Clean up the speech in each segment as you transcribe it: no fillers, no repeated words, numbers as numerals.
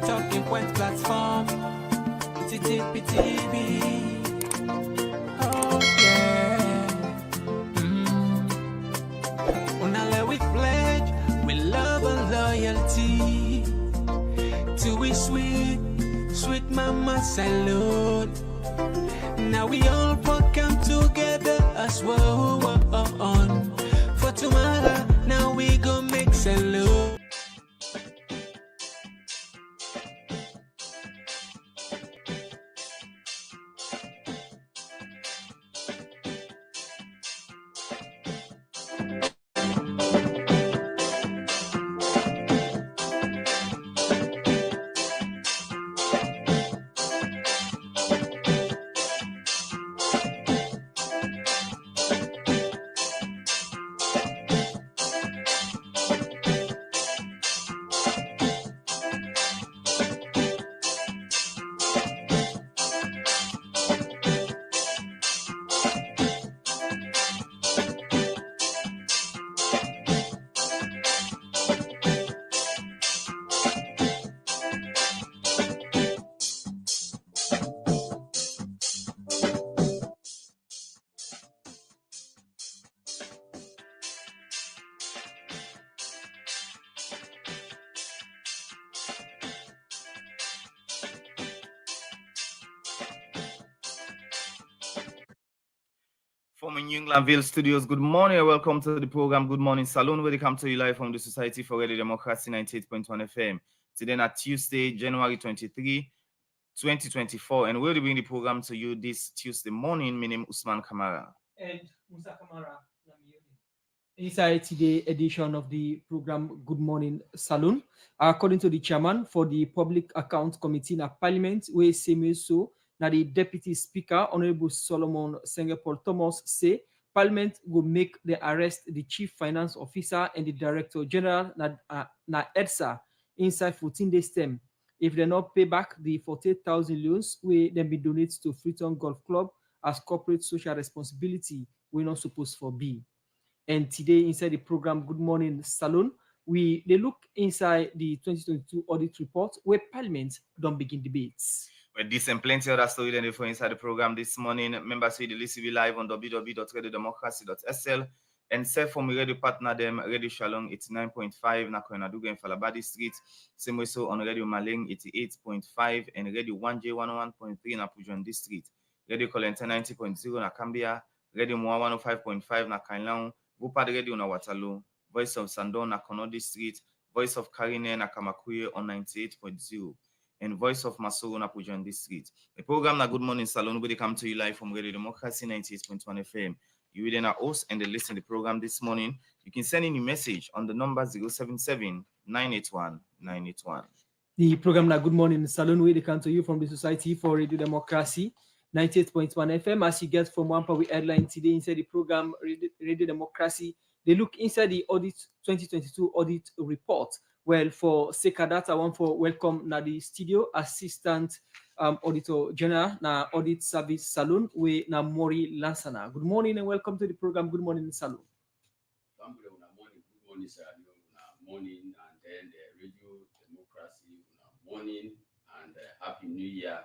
Talking Point platform. TTPTV. Oh yeah. Unale we pledge with love and loyalty to we sweet mama salute. Now we all come together as one for tomorrow. Now we go make salute. From New Englandville Studios, good morning and welcome to the program Good Morning Saloon, where they come to you live from the Society for Radio Democracy 98.1 FM. Today on Tuesday, January 23, 2024, and we'll be bringing the program to you this Tuesday morning. My name is Usman Kamara. And Musa Kamara. Inside today's edition of the program Good Morning Saloon, according to the chairman for the Public Accounts Committee in Parliament, where so now the Deputy Speaker, Honorable Solomon Sengapol Thomas, say Parliament will make the arrest the Chief Finance Officer and the Director General na EDSA inside 14 days term if they not pay back the 48,000 loans where then be donated to Freetown Golf Club as corporate social responsibility we're not supposed for be. And today inside the program Good Morning Saloon, they look inside the 2022 audit report where Parliament don't begin debates. With this and plenty other story than for inside the program this morning, members will listen live on www.radiodemocracy.sl and self from radio partner them Radio Shalom 89.5 na Koinaduga in Falabadi Street, same way so on Radio Maling 88.5 and Radio 1J 101.3 na Pujon District, Radio Kolenta 90.0 na Cambia, Radio Moa 105.5 na Kainlaon, Bupad Radio na Waterloo, Voice of Sandon na Konodi Street, Voice of Karine na Kamakuye on 98.0. and Voice of Masoro na Pujon District. The program na Good Morning Saloon will come to you live from Radio Democracy 98.1 FM. You will our host and listen to the program this morning. You can send in a message on the number 077-981-981. The program na Good Morning Saloon will come to you from the Society for Radio Democracy 98.1 FM. As you get from one part we headline today inside the program Radio Democracy, they look inside the audit 2022 audit report. Well, for Seka that, I want to welcome na the studio Assistant Auditor General na Audit Service Saloon with na Mori Lansana. Good morning and welcome to the program Good Morning Saloon. Good morning, sir. Morning, and then Radio Democracy. Morning, and Happy New Year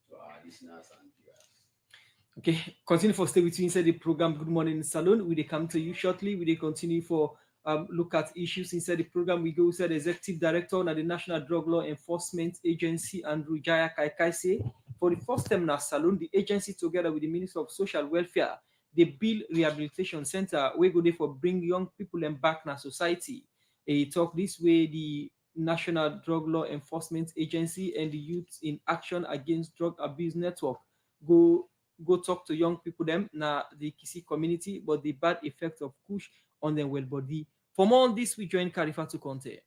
to our listeners and viewers. Okay, continue for stay with you inside the program Good Morning Saloon. We will come to you shortly. We will continue for look at issues inside the program. We go to the Executive Director of the National Drug Law Enforcement Agency, Andrew Jaya Kaikai. For the first time now, Saloon, the agency together with the Minister of Social Welfare, they build rehabilitation center. We go there for bring young people and back in society. He talk this way, the National Drug Law Enforcement Agency and the Youth in Action Against Drug Abuse Network go talk to young people them na the Kisi community, but the bad effect of kush on their well body. For more on this, we join Karifa to Conte.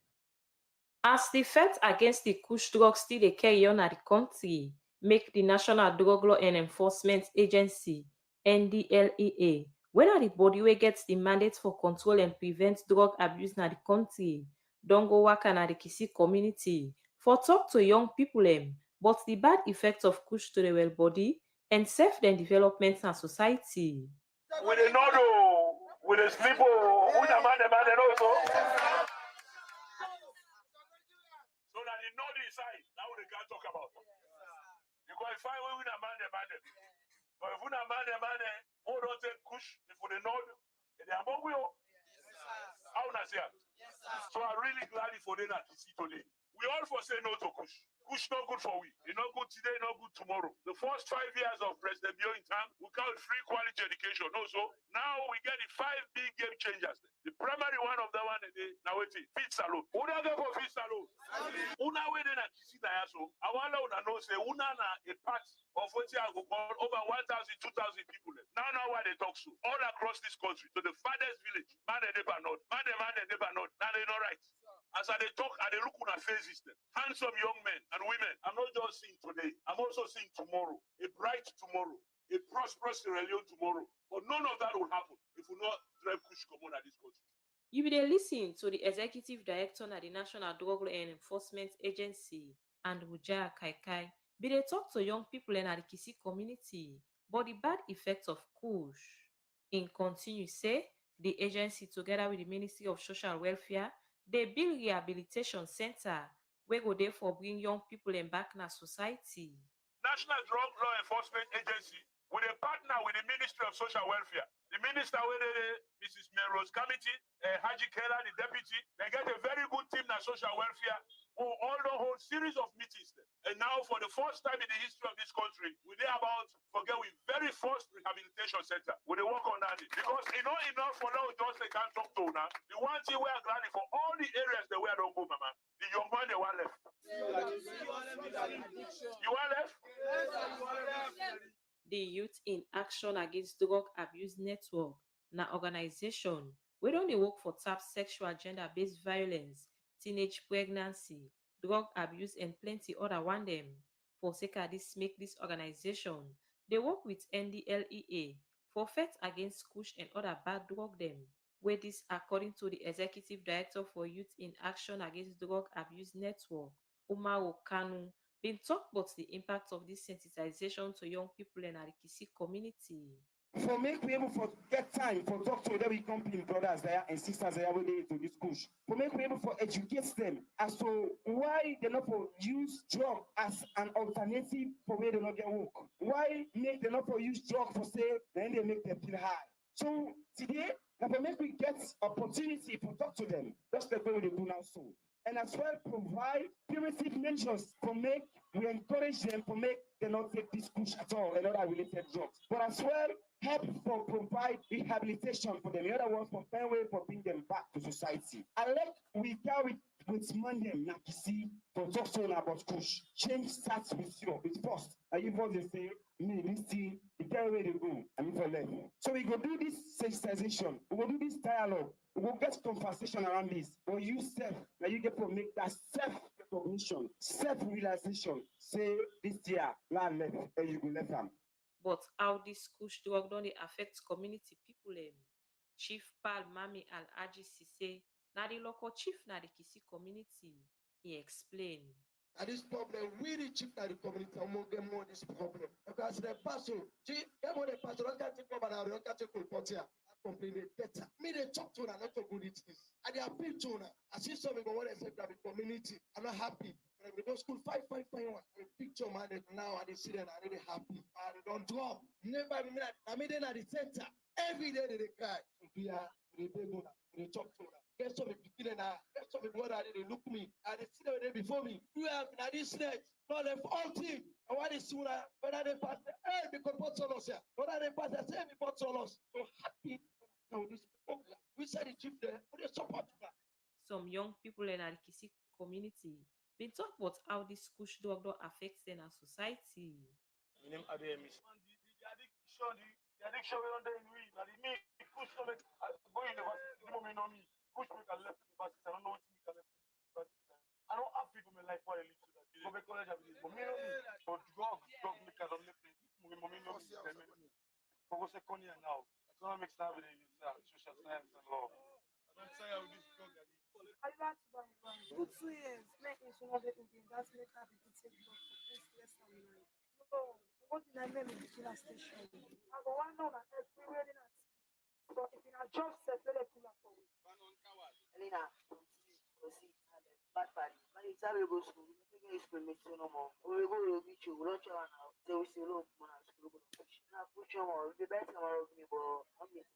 As the fight against the kush drugs still they carry on at the country, make the National Drug Law and Enforcement Agency, NDLEA, whether the body where gets the mandate for control and prevent drug abuse in the country, don't go work in the Kisi community, for talk to young people but the bad effects of kush to the well body and self-then development in society. We did not know, we did sleep, we did man also. So now the not inside. Now they can't talk about. You can find when we man them. But if we man, who don't take kush, if we know, they are more will. How na say? So I'm really glad for them to see today. We all for say no to kush. Kush not good for we. It's not good today, not good tomorrow. The first 5 years of President Bio in time, we call it free quality education. Also, now we get the 5 big game changers. The primary one of the one now wait, fit salon. Una go for fit salon. Una we then at see that so. I want to know say una na a part of what you go call over 1,000, 2,000 people. Now why they talk so all across this country to the farthest village. Man they never not. Man they never not. Now they not right. As I talk, I look on our faces, handsome young men and women. I'm not just seeing today. I'm also seeing tomorrow, a bright tomorrow, a prosperous Sierra Leone tomorrow. But none of that will happen if we not drive Kush Komon at this country. You be dey listen to the Executive Director at the National Drug Law Enforcement Agency and Wujaya Kaikai. Be dey talk to young people in the Kisi community but the bad effects of Kush. In continue say, the agency together with the Ministry of Social Welfare, they build rehabilitation center where go there for bring young people in back in society. National Drug Law Enforcement Agency with a partner with the Ministry of Social Welfare. The minister with Mrs. Melrose Committee, Haji Kela, the deputy, they get a very good team na social welfare who all the whole series of meetings there. And now for the first time in the history of this country, we did about very first rehabilitation center. We they work on that because enough for now just they can't talk to now. The one thing we are glad for all the areas that we are don't go, mama. The young man they want left. You want left? The Youth in Action Against Drug Abuse Network, na organization we don't dey work for tap sexual gender-based violence, teenage pregnancy, drug abuse, and plenty other one them. For sake of this, make this organization they work with NDLEA for fight against kush and other bad drug them. Where this, according to the Executive Director for Youth in Action Against Drug Abuse Network, Umaru Kanu, been talk about the impact of this sensitization to young people in the Kisi community. For make we able to get time for talk to them company brothers there and sisters there when they to this push. For make we able to educate them as to why they not for use drug as an alternative for where they not get work. Why make they not for use drug for say then they make them feel high. So today, for make we get opportunity to talk to them. That's the way they do now so. And as well provide primitive measures to make, we encourage them to make them not take this push at all and other related drugs. But as well, help for provide rehabilitation for them. The other one for find way for bring them back to society. I like we carry with money now to see to talk to them about push. Change starts with you, with first. Are you first they say, me, this thing, the guy where they go, and for them. So we go do this sensitization, we go do this dialogue. We'll get conversation around this. But you self, now you get to make that self-recognition, self-realization. Say this year, land left, and you go left them. But how this kush drug don't affect community people? Chief Pal Mami Al Aji say, na the local chief na the Kisi community. He explained. And this problem, we the chief na the community among them more this problem. Because the person, chief, them the person don't get to come and don't get to report here. Complain better. Me they talk to her, not to good it is. And they appeal to her. I see some people want to say that the community. I'm not happy. When we go school, five one. We picture man that now and they see them and they happy. And they don't drop. Never I mean they at the center. Every day they cry. So we are they talk to her. Get some beginning now. Get some people that they look me and they see them there before me. You have now this net. Not the all team. And what is sooner? Whether they pass the because put solos here. Whether they pass the same put solos. So happy. This program. We said the chief there, but they support that. Some young people in the Kisi community been talk about how this kush drug affects in our society. The addiction we don't we now the me push to make go university the moment on me push make I left university I don't know what to make I left university I don't have people in my life why they live to that go back college and this but me know me but drug make I don't left me mommy know me for go second year now economics now with social science and law I don't say how this drug I like to buy good 2 years make me so that in the investment have to take drug for less than 9 no what did I mean in the station I go one on everywhere in that. So if you are job set, let it pull up for you. Elena, proceed and bad body. we tell you go school, we take experimentation no more. We go to reach you, we don't try now. They will say, look, man, school go push. Now push your more. The best time I me, but I'm getting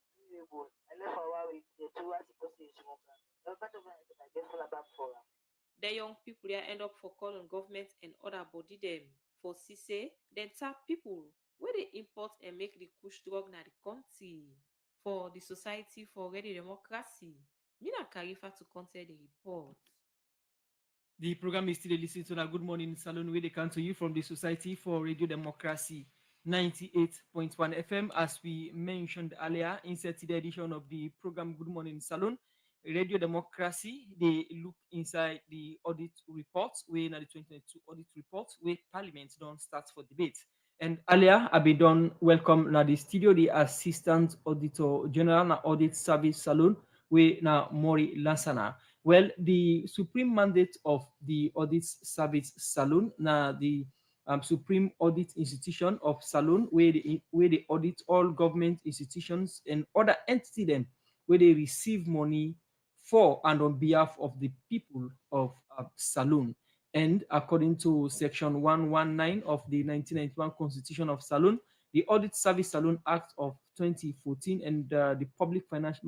go. I left for a while with the two as supposed to is one plan. The better than I get full back for them. The young people there end up for call on government and other body them for CC, then tap people where they import and make the kush drug na the country for the Society for Ready Democracy. Mina Karifa to counter the report. The program is still listening to the Good Morning Salon where they come to you from the Society for Radio Democracy 98.1 FM. As we mentioned earlier, inside the edition of the program Good Morning Salon, Radio Democracy, they look inside the audit reports, where now the 2022 audit report, where Parliament don't start for debate. And earlier, I've been done welcome now the studio, the Assistant Auditor General na Audit Service Salon, where now Mori Lansana. Well, the supreme mandate of the Audit Service Salon, now the Supreme Audit Institution of Salon, where they audit all government institutions and other entities them, where they receive money for and on behalf of the people of Salon. And according to Section 119 of the 1991 Constitution of Salon, the Audit Service Salon Act of 2014 and the Public Financial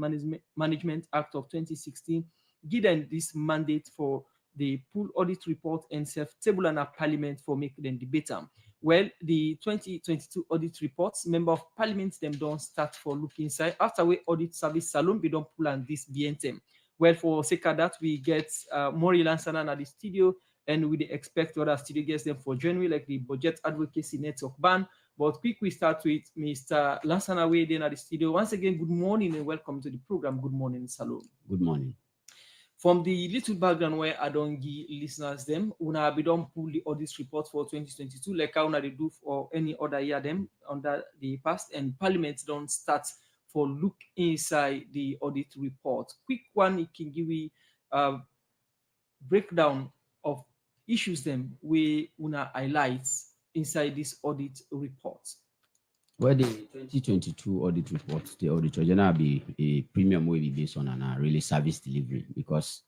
Management Act of 2016 give them this mandate for the pool audit report and self-table and Parliament for making them debate them. Well, the 2022 audit reports, member of Parliament them don't start for looking inside. After we Audit Service Salon, we don't pull on this BNTM. Well, for sake of that, we get Mori Lansana at the studio, and we expect other studio guests them for January, like the Budget Advocacy Network Ban. But quick, we start with Mr. Lansana waiting at the studio. Once again, good morning and welcome to the program. Good morning, Salon. Good morning. From the little background where I don't give listeners them, una be don't pull the audit report for 2022 like how una they do for any other year them under the past, and Parliament don't start for look inside the audit report. Quick one, it can give you breakdown of issues them we una highlights inside this audit report. Well, the 2022 audit report, the Auditor General be a premium will be based on a really service delivery, because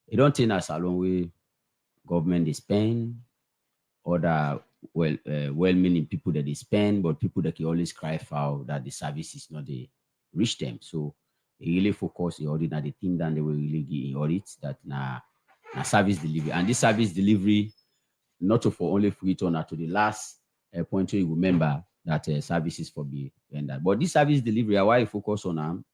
it don't think as a long way government they spend, or the well-meaning people that they spend, but people that can always cry foul that the service is not they reach them. So they really focus the audit, and the thing that they will really give in audit that na service delivery, and this service delivery not for only for it on to the last point where you remember that services for be rendered. But this service delivery, why you focus on them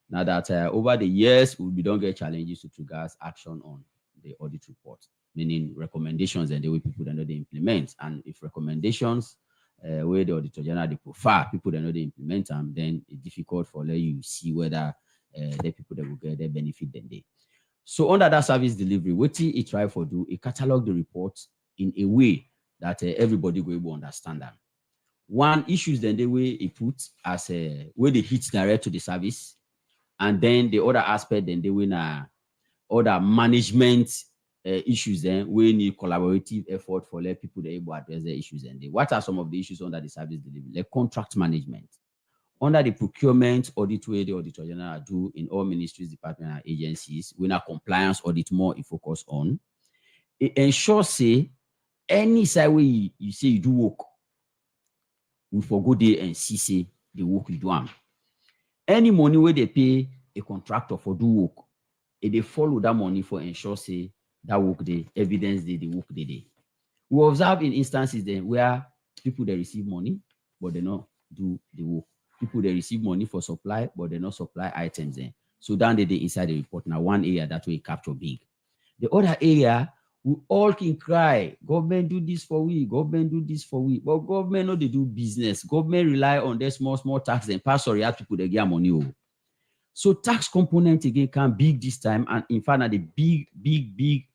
now that over the years we don't get challenges to trigger action on the audit report, meaning recommendations and the way people that know they implement. And if recommendations where the Auditor General they prefer people that know they implement them, then it's difficult for you see whether the people that will get their benefit then they. So under that service delivery, what it try for do, it catalog the reports in a way that everybody will able to understand them. One issues then the way it puts as a way they hit direct to the service, and then the other aspect then they win other management issues then we need collaborative effort for let people to able to address the issues. And what are some of the issues under the service delivery? Like contract management. Under the procurement audit way the Auditor General do in all ministries, departments, and agencies, we now compliance audit more it focus on. It ensures say any side way you say you do work, we for go there and see say the work you do. Any money where they pay a contractor for do work, if they follow that money for ensure say that work they evidence the work they do. We observe in instances then where people they receive money but they not do the work. People they receive money for supply but they not supply items then. So down they inside the report now one area that we capture big. The other area we all can cry, government do this for we, government do this for we, but government no they do business. Government rely on their small tax and pass or react people they get money. So tax component again can big this time, and in fact na the big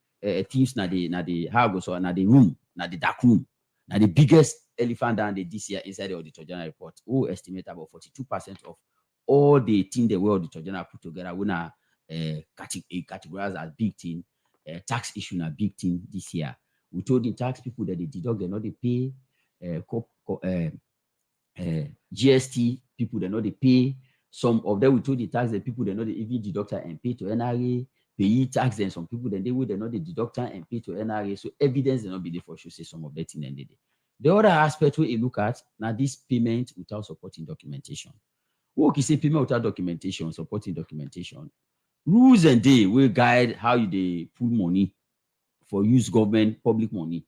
teams na the how go so na the room, na the dark room, na the biggest elephant down the this year inside the Auditor General report. Who estimate about 42% of all the thing the way Auditor General put together we na categorized as big thing. Tax issue na big thing this year. We told the tax people that they deduct, they know they pay GST people, they know they pay. Some of them we told the tax the people they know they even deduct and pay to NRA, pay tax, and some people then they will not the deductor and pay to NRA. So evidence will not be there for sure say some of that in the day. The other aspect we look at now this payment without supporting documentation. Who can say payment without documentation, supporting documentation? Rules and they will guide how you they pull money for use government public money.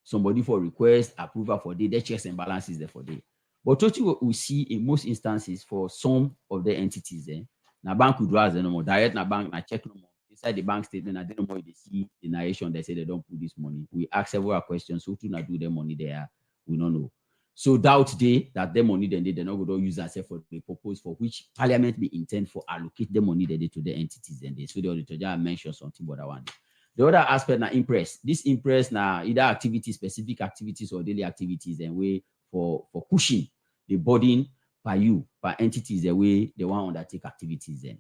Somebody for request approval for the checks and balances there for day. But what we see in most instances for some of the entities, na bank could rise no more direct na bank na check no more inside the bank statement. I don't know why they see the narration. They say they don't put this money. We ask several questions. So to not do the money there, we don't know. So doubt they that the money then they're not going to use that for the purpose for which Parliament may intend for allocate the money they to the entities. And they so the auditor just mentioned something about that one. The other aspect na impress. This impress na either activities, specific activities or daily activities and way for pushing the burden per you, per entities the way they want to undertake activities then.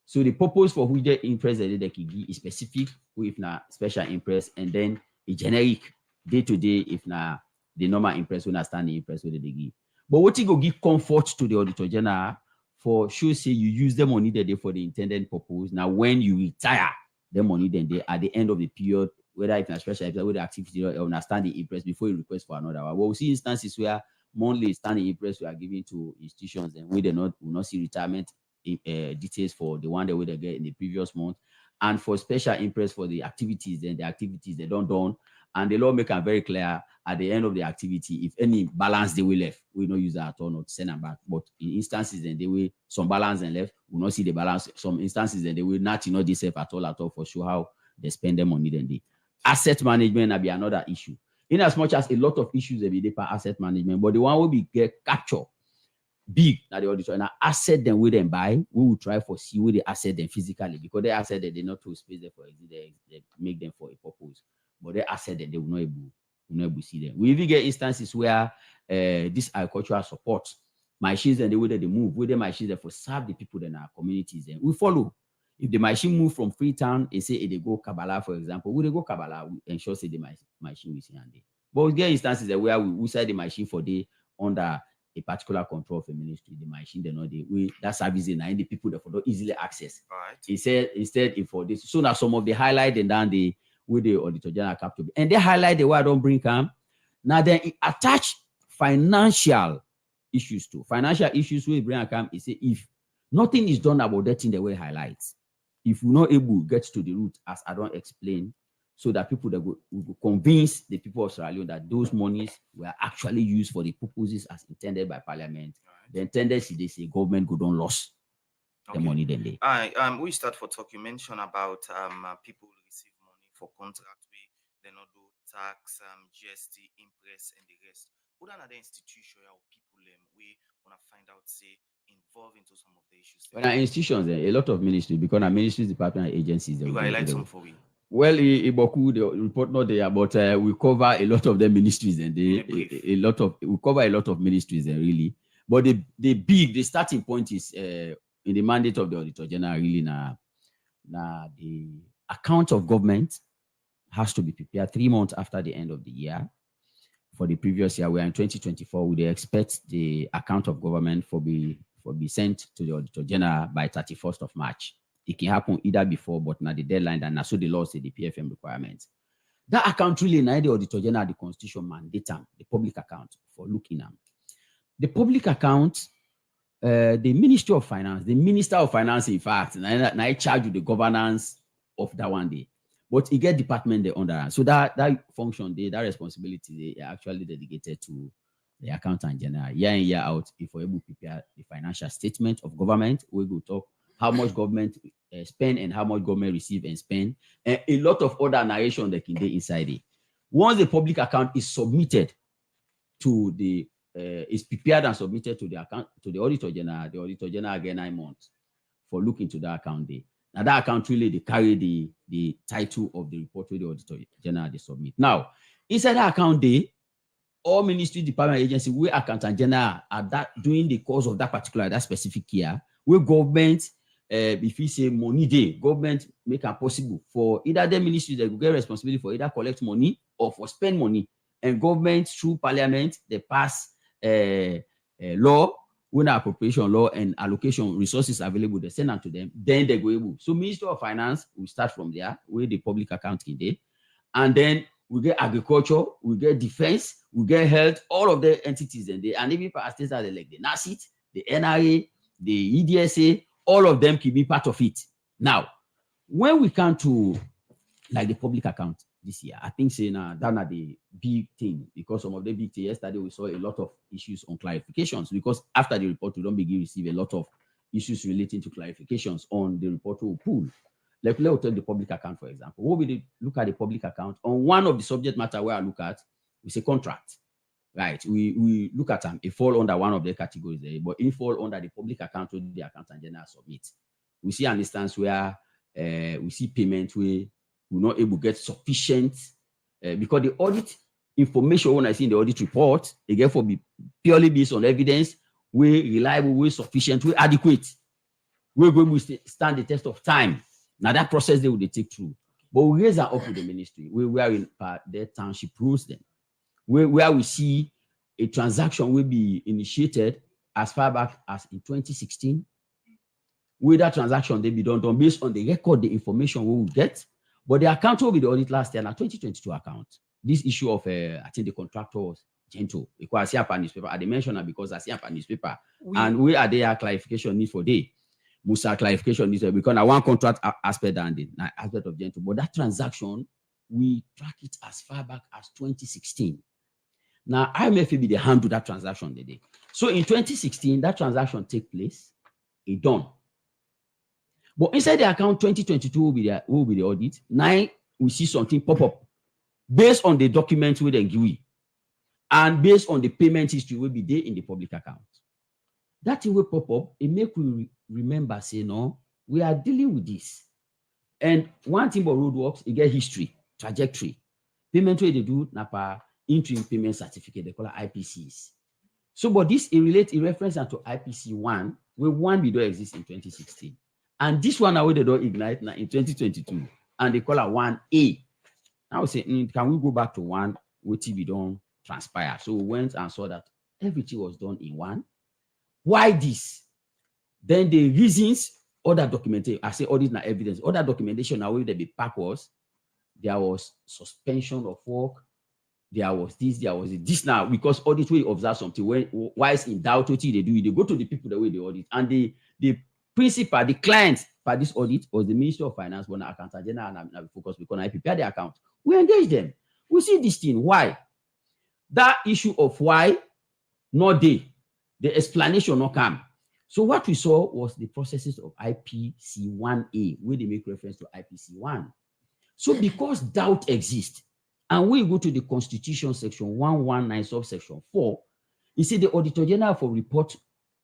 So the purpose for which the impress that they can give is specific, if na special impress, and then a generic day-to-day if na the normal impress when I stand the impress with the give. But what you go give comfort to the auditor general for sure say you use the money that they for the intended purpose. Now when you retire, the money then they at the end of the period, whether it's a special whether activity or understand the impress before you request for another one. Well, we see instances where monthly standing impress we are giving to institutions and we will not see retirement details for the one that we get in the previous month, and for special impress for the activities and the activities they don't done, and the law make it very clear at the end of the activity if any balance they will left, we don't use that at all, not send them back. But in instances then they will some balance and left, we not see the balance. Some instances then they will not this at all for sure how they spend their money. Then the asset management will be another issue. In as much as a lot of issues will be per asset management, but the one will be get captured big now the auditor and asset then we then buy, we will try for see with the asset then physically, because the asset that they not to space there for they make them for a purpose, but the asset that they will not able to see them. We even get instances where this agricultural support machines and the way that they move with the machines that for serve the people in our communities, then we follow. If the machine move from Freetown and say they go Kabbalah, for example, we go Kabbalah, we ensure say the machine we see and but we get instances that where we sell the machine for the under a particular control of a ministry, the machine, they know that service in the people that don't easily access. Right. He said instead if for this, so now some of the highlight and then the with the auditor general capture, and they highlight the why I don't bring come. Now then it attach financial issues to financial issues we bring come. He say if nothing is done about that in the way highlights, if we're not able to get to the root as I don't explain, so that people that will convince the people of Sierra Leone that those monies were actually used for the purposes as intended by Parliament. Right. The tendency they say government go don't lose the money then they. We start for talk. You mentioned about people receive money for contract they not do tax, GST, impress, and the rest. What another institution or people we want to find out say involved into some of the issues? When our institutions, a lot of ministries, because our ministries, department, agencies. You highlight some for we. Well, Iboku, the report not there, but we cover a lot of the ministries and we cover a lot of ministries really. But the starting point is in the mandate of the Auditor General really now the account of government has to be prepared 3 months after the end of the year. For the previous year, we are in 2024. We expect the account of government for be sent to the Auditor General by 31st of March. It can happen either before, but now the deadline, and so the law say the PFM requirements. That account really now the Auditor General, the Constitution mandate the public account for looking at. The public account, the Ministry of Finance, the Minister of Finance, in fact, now charge with the governance of that one day. But it get department there under. So that function, that responsibility, they are actually dedicated to the accountant general. Year in, year out, if we're able to prepare the financial statement of government, we go talk how much government spend and how much government receive and spend, and a lot of other narration that can be inside it. Once the public account is submitted to the is prepared and submitted to the account to the Auditor General again 9 months for looking to that account day. Now that account really they carry the title of the report to the Auditor General they submit. Now inside that account day, all ministry, department, agency, we accountant general are that during the course of that specific year, where government, if you say money day, government make it possible for either the ministry that will get responsibility for either collect money or for spend money, and government through Parliament they pass law when appropriation law and allocation resources available, they send them to them, then they go able. So Ministry of Finance, we start from there, where the public accounting day, and then we get agriculture, we get defense, we get health, all of the entities in there, and even for states are like the NACIT, the NRA, the EDSA, all of them can be part of it. Now, when we come to like the public account this year, I think saying that are the big thing, because some of the big things yesterday we saw a lot of issues on clarifications, because after the report we don't begin receive a lot of issues relating to clarifications on the report we pull. Like let's take the public account, for example. What we look at the public account on one of the subject matter where I look at, we say contract, right? We look at them, it fall under one of the categories there, but it fall under the public account where the accountant general submit. We see an instance where we see payment where we're not able to get sufficient because the audit information when I see in the audit report, again for be purely based on evidence, we reliable, we sufficient, we adequate. We're going to stand the test of time. Now that process they will take through. But we raise that up with the ministry. We are in their township rules then. Where we see a transaction will be initiated as far back as in 2016. Where that transaction they be done based on the record, the information we will get. But the account will be the audit last year, now 2022 account. This issue of I think the contractor was gentle. Because I see up a newspaper. I mentioned that because I see up a newspaper. And where are there clarification need for day? Musa clarification needs because now one contract aspect and the aspect of gentle. But that transaction, we track it as far back as 2016. Now IMF be the handle that transaction today. So in 2016, that transaction take place, it done. But inside the account 2022 will be the audit. Now we see something pop up based on the documents we then give, and based on the payment history will be there in the public account. That thing will pop up, it make we remember, say, no, we are dealing with this. And one thing about roadworks, it get history, trajectory. Payment way they do, napa interim payment certificate, they call it IPCs. So, but this, it relates, it reference to IPC 1, where one we don't exist in 2016. And this one, now they don't ignite now in 2022. And they call it 1A. Now we say, can we go back to 1, which we don't transpire? So we went and saw that everything was done in 1. Why this? Then the reasons, other documentation, I say audit and evidence, other documentation now will be backwards. There was suspension of work. There was this, there was this now, because audit will observe something. When wise in doubt, what they do, they go to the people that way they audit. And the principal, the client for this audit was the Ministry of Finance, but accountant general and focus because I prepare the account. We engage them. We see this thing. Why? That issue of why not they. The explanation not come. So what we saw was the processes of IPC 1A, where they make reference to IPC 1. So because doubt exists, and we go to the Constitution section 119 subsection 4, you see the Auditor General for report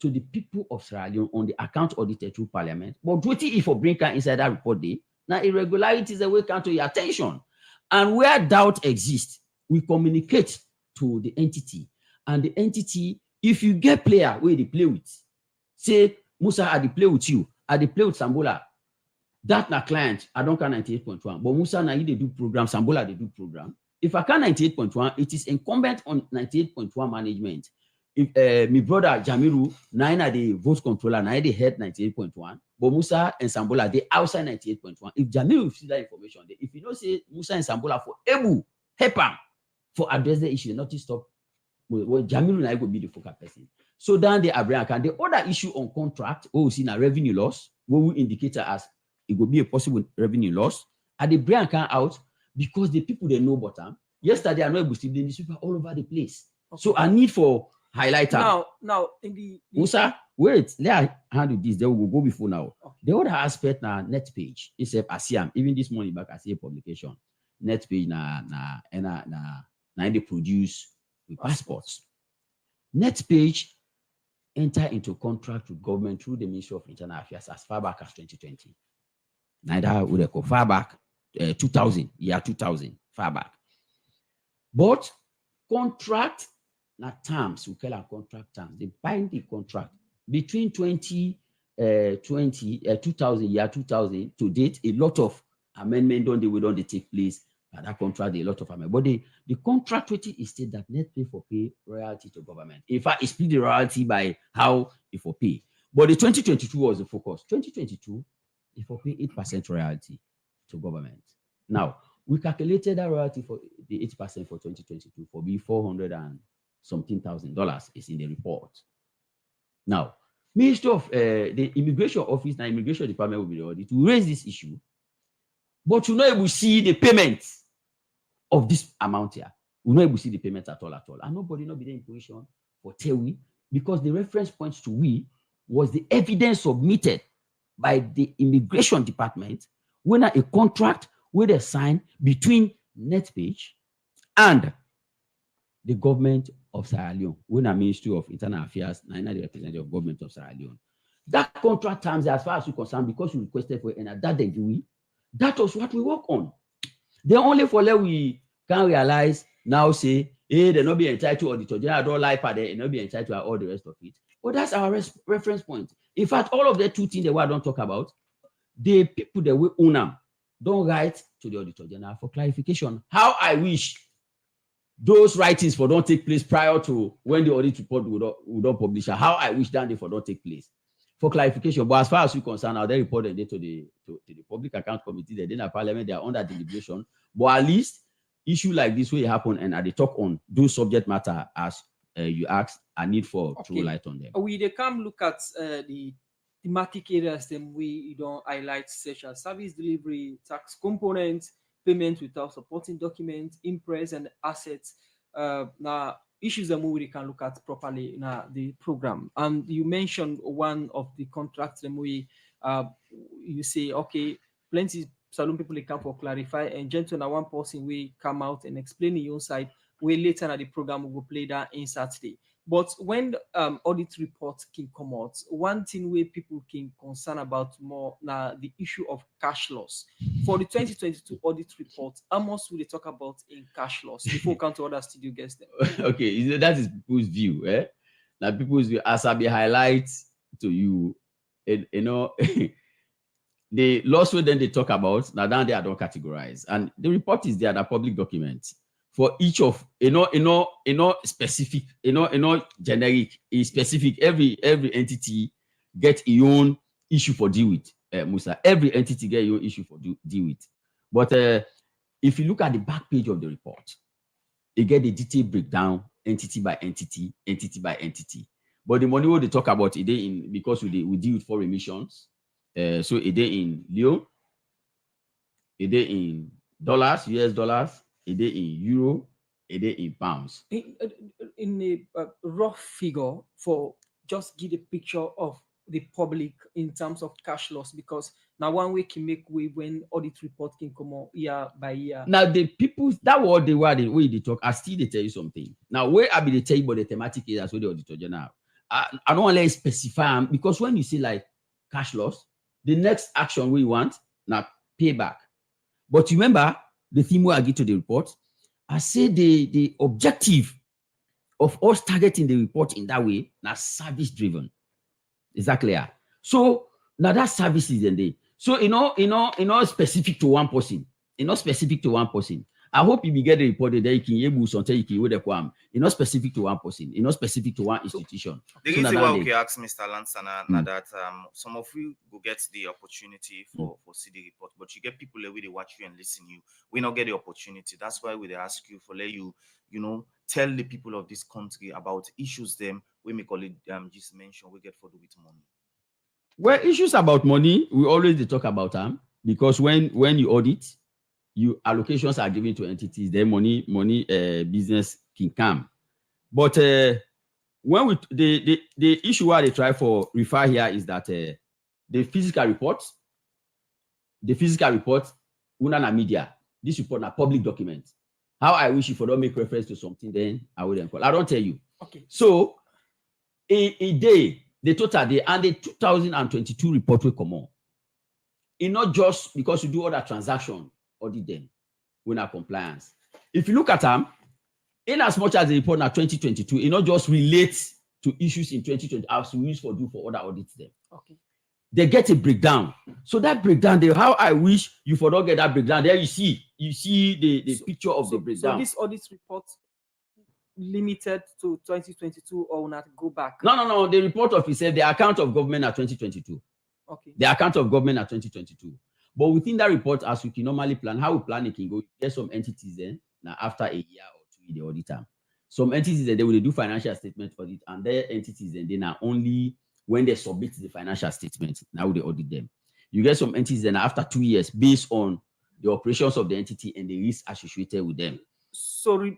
to the people of Sierra Leone on the account audited through Parliament. But what if for bring inside that report day? Now irregularities that will come to your attention. And where doubt exists, we communicate to the entity. And the entity, if you get player where they play with, say, Musa, I play with you, I play with Sambola. That na client, I don't can 98.1. But Musa, na they do program, Sambola, they do program. If I can 98.1, it is incumbent on 98.1 management. If my brother Jamiru, na the vote controller, na the head 98.1. But Musa and Sambola, they outside 98.1. If Jamiru see that information, if you don't say Musa and Sambola for able, help them for address the issue, not to stop. Well, Jamiru na go be the focal person. So then the Abraham can the other issue on contract, we see na revenue loss, what we indicate as it will be a possible revenue loss. And the brand can out because the people they know about them. Yesterday, I know able to see the newspaper all over the place. Okay. So I need for highlighter. Now in the Musa, wait, let I handle this. They will go before now. Okay. The other aspect na net page. It's a ASEAN. Even this morning back I see a publication. Net page na they produce with passports. Net page enter into contract with government through the Ministry of Internal Affairs as far back as 2020. Neither would they go far back, 2000, year 2000, far back. But contract, not terms, we call them contract terms. They bind the contract between 2000, year 2000 to date. A lot of amendment on the way don't they take place. That contract, a lot of them. But the contract is stated that net pay for pay royalty to government. In fact, it split the royalty by how if for pay. But the 2022 was the focus. 2022, if for pay 8% royalty to government. Now, we calculated that royalty for the 8% for 2022 for be $400 and something $1,000 is in the report. Now, Ministry of the Immigration Office and Immigration Department will be the audit to raise this issue, but you know able to see the payment of this amount here. We not able to see the payment at all. And nobody not be there in position for tell we, because the reference points to we was the evidence submitted by the Immigration Department when a contract with a sign between NetPage and the government of Sierra Leone, when a Ministry of Internal Affairs, and the representative of government of Sierra Leone. That contract terms, as far as you're concerned, because you requested for it, and that degree, that was what we work on. The only for that we can realize now say, hey, they're not be entitled to auditor general, don't lie for they not be entitled to all the rest of it. But that's our reference point. In fact, all of the two things that we don't talk about, the people that we own them don't write to the auditor general for clarification. How I wish those writings for don't take place prior to when the audit report would not publish. How I wish that they for don't take place for clarification. But as far as we're concerned, now they reported it to the Public Account Committee. They didn't Parliament. They are under deliberation. But at least issue like this will happen, and at the talk on those subject matter as you asked, I need for throw light on them. We they come look at the thematic areas then we don't highlight, such as service delivery, tax components, payment without supporting documents, impress and assets. Now issues that we can look at properly in the program. And you mentioned one of the contracts that we you say, okay, plenty Salone people they come for clarify, and gentlemen, one person will come out and explain your own side. We later at the program we will play that in Saturday. But when audit reports can come out, one thing where people can concern about more now the issue of cash loss. For the 2022 audit report, how much will they talk about in cash loss before we come to other studio guests? Okay, that is people's view. Now people's view, as I be highlight to you, you know, the loss rate then they talk about, now down there I don't categorize. And the report is there, the public document. For each of specific, generic, specific, every entity get its own issue for deal with. Musa, every entity get your issue for deal with. But if you look at the back page of the report, you get the detailed breakdown, entity by entity, entity by entity. But the money what they talk about it in because we deal with foreign emissions. So it in Leo, it in dollars, US dollars, it in euro, it in pounds. In a rough figure, for just give a picture of the public in terms of cash loss, because now one way can make way when audit report can come out year by year. Now the people that what they were the way they talk, I still they tell you something. Now where I be they tell you about the thematic areas where the auditor general. I don't want to specify them, because when you say like cash loss, the next action we want now payback. But remember the theme where I get to the report, I say the objective of us targeting the report in that way now service driven. Is that clear? So now that service is in there. So specific to one person. Specific to one person. I hope you get the report that you can able to tell you can with the quam. Not specific to one person. Specific to one institution. The reason why we ask Mr. Lansana that some of you will get the opportunity for see the report, but you get people that will watch you and listen you. We not get the opportunity. That's why we ask you for let you tell the people of this country about issues them we may call it just mention we get for do with money. Well, issues about money, we always talk about them because when you audit, you allocations are given to entities, their money business can come. But when we the issue why they try for refer here is that the physical report, una media, this report are public documents. How I wish if I don't make reference to something, then I wouldn't call. I don't tell you. Okay. So a day, the total day, and the 2022 report will come on. It's not just because you do other transaction, audit them, we're not compliance. If you look at them, in as much as the report now 2022, it not just relates to issues in 2020 as we use for other audits them. Okay. They get a breakdown. So that breakdown, how I wish you for don't get that breakdown. There you see you see the picture of the So breakdown. this audit report limited to 2022 or not go back? No. The report of itself, the account of government at 2022. Okay. The account of government at 2022. But within that report, as we can normally plan, how we plan it can go, there's some entities then, now after a year or 2 in the audit term. Some entities then they will do financial statement audit, and their entities then they now only when they submit the financial statement, now they audit them. You get some entities then after 2 years based on the operations of the entity and the risk associated with them. So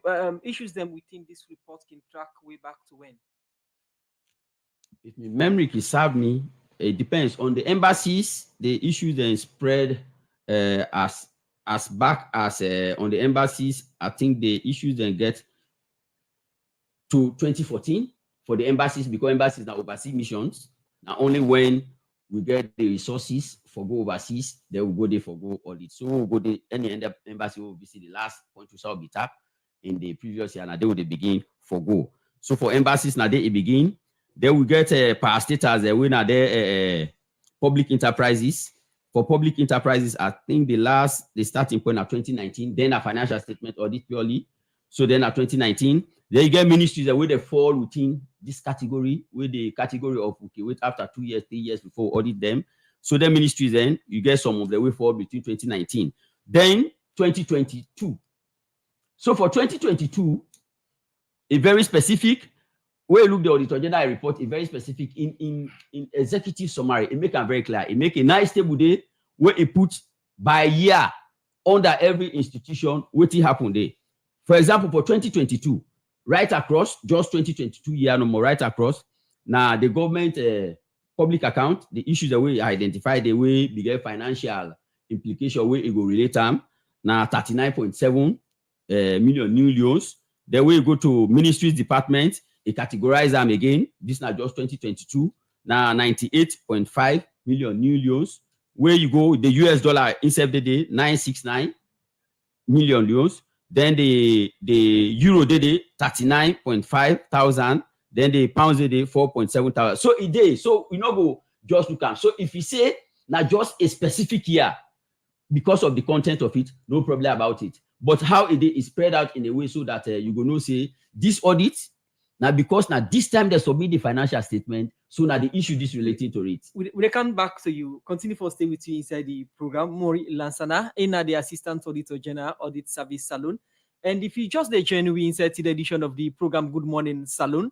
issues them within this report can track way back to when? If my memory can serve me, it depends on the embassies. The issues then spread as back as on the embassies. I think the issues then get to 2014 for the embassies, because embassies now overseas missions. Now only when we get the resources for go overseas, they will go there for go audit. So we'll go there, any embassy will visit the last point to solve the tap in the previous year, and they will begin for go. So for embassies now they begin. They will get parastatals when are there public enterprises. For public enterprises, I think the starting point at 2019, then a financial statement audit purely. So then at 2019, then you get ministries that where they fall within this category, with the category of okay, wait after 2 years, 3 years before audit them. So then ministries then you get some of the way fall between 2019, then 2022. So for 2022, a very specific. Where you look the auditor general report is very specific in executive summary. It make it very clear. It make a nice table there where it puts by year under every institution what it happened there. For example, for 2022, right across, just 2022 year no more, right across. Now the government public account, the issues that we identify, the way we get financial implication where it go relate them. Now 39.7 million new loans. Then we go to ministries department. They categorize them again. This is not just 2022. Now 98.5 million new loans. Where you go, the US dollar instead of the day 969 million loans. Then the euro day 39.5 thousand. Then the pounds day 4.7 thousand. So a day. So we not go just look at. So if you say not just a specific year because of the content of it, no problem about it. But how it is spread out in a way so that you go no say this audit. Now, because now this time they submit the financial statement, so now the issue is related to it. We come back to you. Continue for stay with you inside the program. Mori Lansana, in the Assistant Auditor General Audit Service Salon. And if you just the journey inside the edition of the program Good Morning Salon,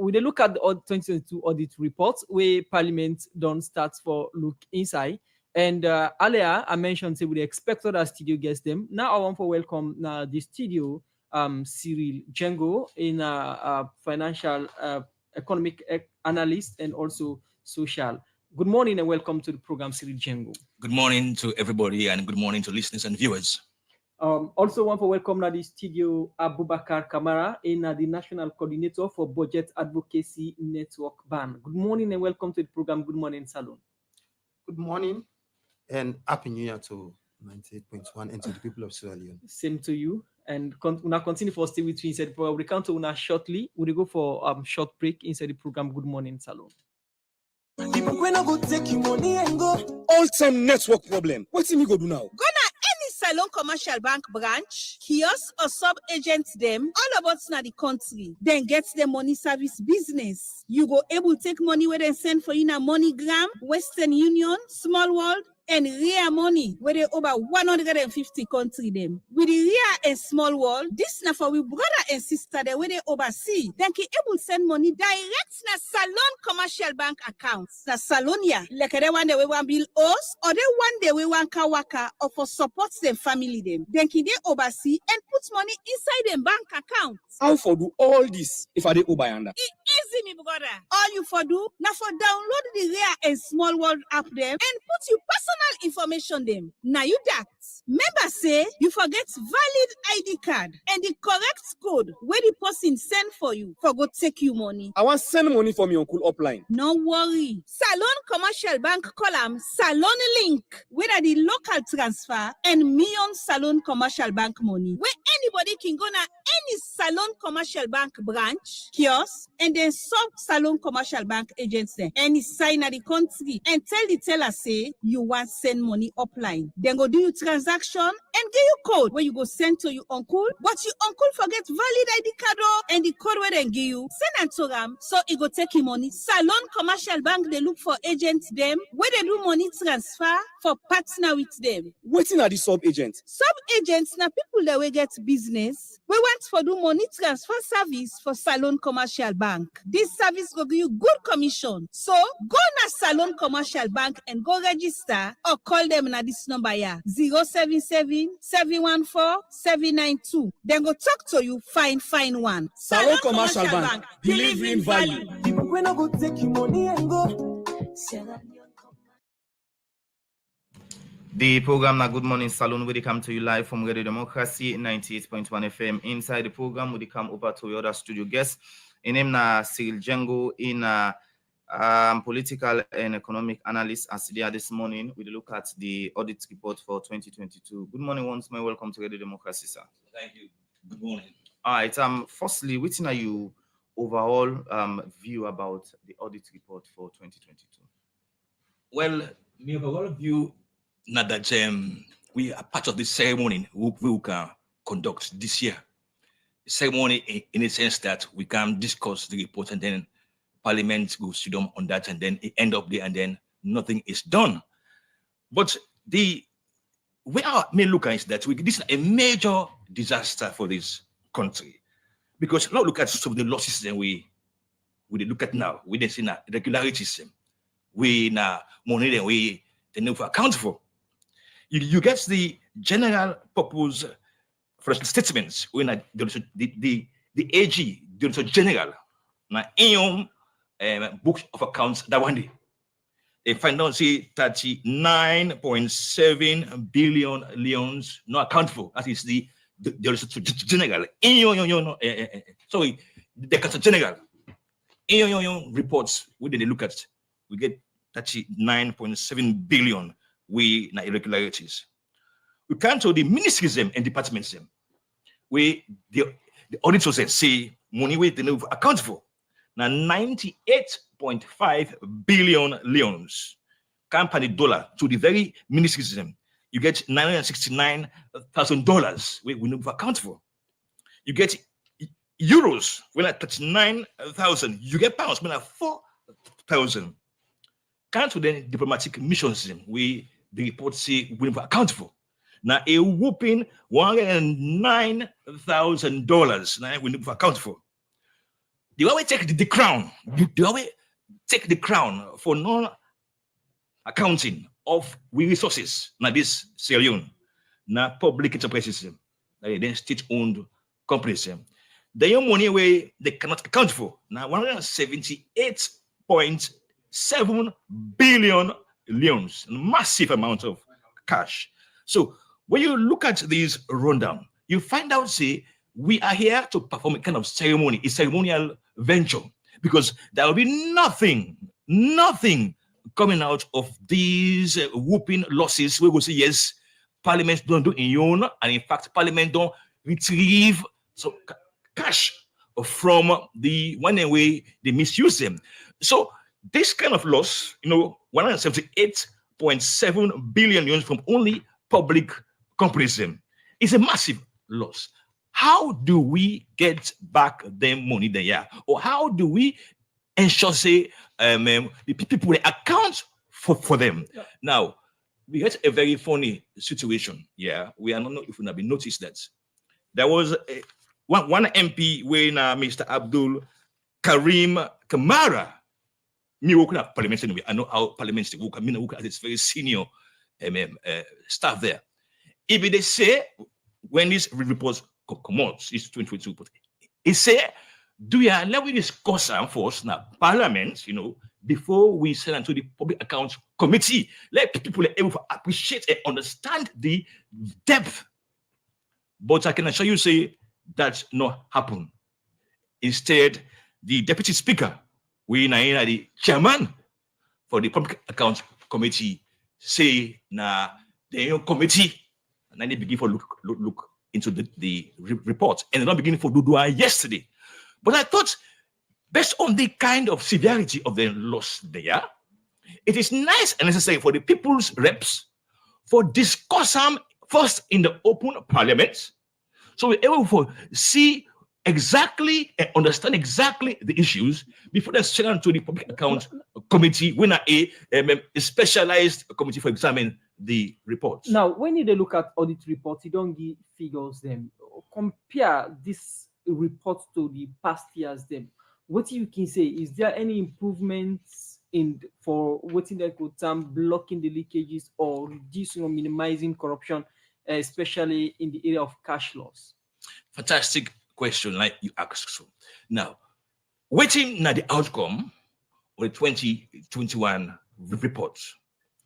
we look at the 2022 audit reports where Parliament don't start for look inside. And earlier I mentioned say we expect other studio guests them. Now I want to welcome the studio. Cyril Djengo in financial economic analyst and also social. Good morning and welcome to the program, Cyril Djengo. Good morning to everybody and good morning to listeners and viewers. Also want to welcome the studio Abubakar Kamara in the National Coordinator for Budget Advocacy Network BAN. Good morning and welcome to the program Good Morning Salon. Good morning and Happy New Year to 98.1 and to the people of Sierra Leone. Same to you. And we'll continue for stay with you inside. We'll come to una shortly. We'll go for short break inside the program Good Morning Salon. People when I go take you money and go. All time network problem. What's me go do now? Gonna any Salon Commercial Bank branch, kiosk or sub-agents them all about na the country. Then gets the money service business. You go able to take money where they send for you na MoneyGram, Western Union, Small World, and Ria Money, where they over 150 country them. With the Ria and Small World, this na for we brother and sister there where they oversee. Then can able send money direct na Salon Commercial Bank accounts. Na Salonia, like they one day we want bill us, or they one day we want kawaka, or for support them family them. Then can they oversee and put money inside them bank accounts. How for do all this if I dey Obayanda? Easy, me brother. All you for do, now for download the Rare and Small World app them and put your personal information them. Now you that. Member say you forget valid ID card and the correct code where the person send for you for go take you money. I want send money from your uncle upline. No worry. Salon Commercial Bank column Salon Link where the local transfer and Million Salon Commercial Bank money where anybody can go na any Salon Commercial Bank branch, kiosk, and then sub Salon Commercial Bank agents there. Any sign at the country and tell the teller say you want send money upline. Then go do you transfer transaction and give you code where you go send to your uncle, but your uncle forget valid ID card and the code where they give you, send and to them, so it go take him money. Salon Commercial Bank, they look for agents them, where they do money transfer for partner with them. Waiting at the sub-agent. Sub-agents na people that will get business. We want for do money transfer service for Salon Commercial Bank. This service will give you good commission. So go na Salon Commercial Bank and go register or call them na this number here 077-714-792. Then go talk to you, find one. Salon Commercial Bank, delivering value. People when I go take your money and go. The program na Good Morning Saloon will come to you live from Radio Democracy 98.1 FM. Inside the program will come over to your other studio guests. In name na Cyril Django in political and economic analyst as they are this morning. We look at the audit report for 2022. Good morning once more. Welcome to Radio Democracy, sir. Thank you. Good morning. All right. Firstly, which are you overall view about the audit report for 2022? Well, my overall view now that we are part of the ceremony we can conduct this year. The ceremony in a sense that we can discuss the report and then Parliament will sit down on that and then it end up there and then nothing is done. But the way I may look at is that this is a major disaster for this country. Because now look at some of the losses that we look at now. We didn't see now irregularities. We now money that we never account for. You get the general purpose for statements when the AG the general now in books of accounts that one day they find out say 39.7 billion leons no account for. That is the general sorry the general in reports we did look at we get 39.7 billion we na irregularities. We come to the ministries and departments where the auditors say money we didn't account for. Now 98.5 billion leons company dollar to the very ministries. You get $969,000 we never account for. You get euros when at 39,000. You get pounds when at 4,000. Come to the diplomatic missions the report say we never account for. Now a whooping $109,000 now we never account for. The way we take the crown, take the crown for non-accounting of resources. Now this Sierra now public enterprises, then state-owned companies. The young money way they cannot account for. Now 178.7 billion leons, massive amount of cash. So when you look at this rundown, you find out say we are here to perform a kind of ceremony, a ceremonial venture, because there will be nothing coming out of these whooping losses. We will say yes, Parliament don't do in own, and in fact, Parliament don't retrieve cash from the one way they misuse them. So this kind of loss, 178.7 billion euros from only public companies is a massive loss. How do we get back them money there? Or how do we ensure, say, the people will account for them? Yeah. Now, we had a very funny situation. Yeah, we are not know if you have been noticed that there was one MP when Mr. Abdul Karim Kamara. Me working at Parliamentary, I know how Parliamentary work. I mean, I work as its very senior staff there. If they say when this report comes out, it's 2022, but it say, do you let we discuss them first now, Parliament, before we send them to the Public Accounts Committee, let people be able to appreciate and understand the depth. But I can assure you, say that not happen. Instead, the Deputy Speaker, the chairman for the Public Accounts Committee, say na the committee, and then they begin for look into the report, and they're not beginning for do yesterday. But I thought, based on the kind of severity of the loss there, it is nice and necessary for the people's reps for discuss them first in the open parliament. So we're able to see exactly and understand exactly the issues before they send on to the Public Account Committee, when a specialized committee for examine the reports. Now, when you look at audit reports, you don't give figures them. Compare this report to the past years them. What you can say, is there any improvements in for what in the term blocking the leakages or reducing or minimizing corruption, especially in the area of cash loss? Fantastic question, like you asked. So now, waiting now the outcome of the 2021 report.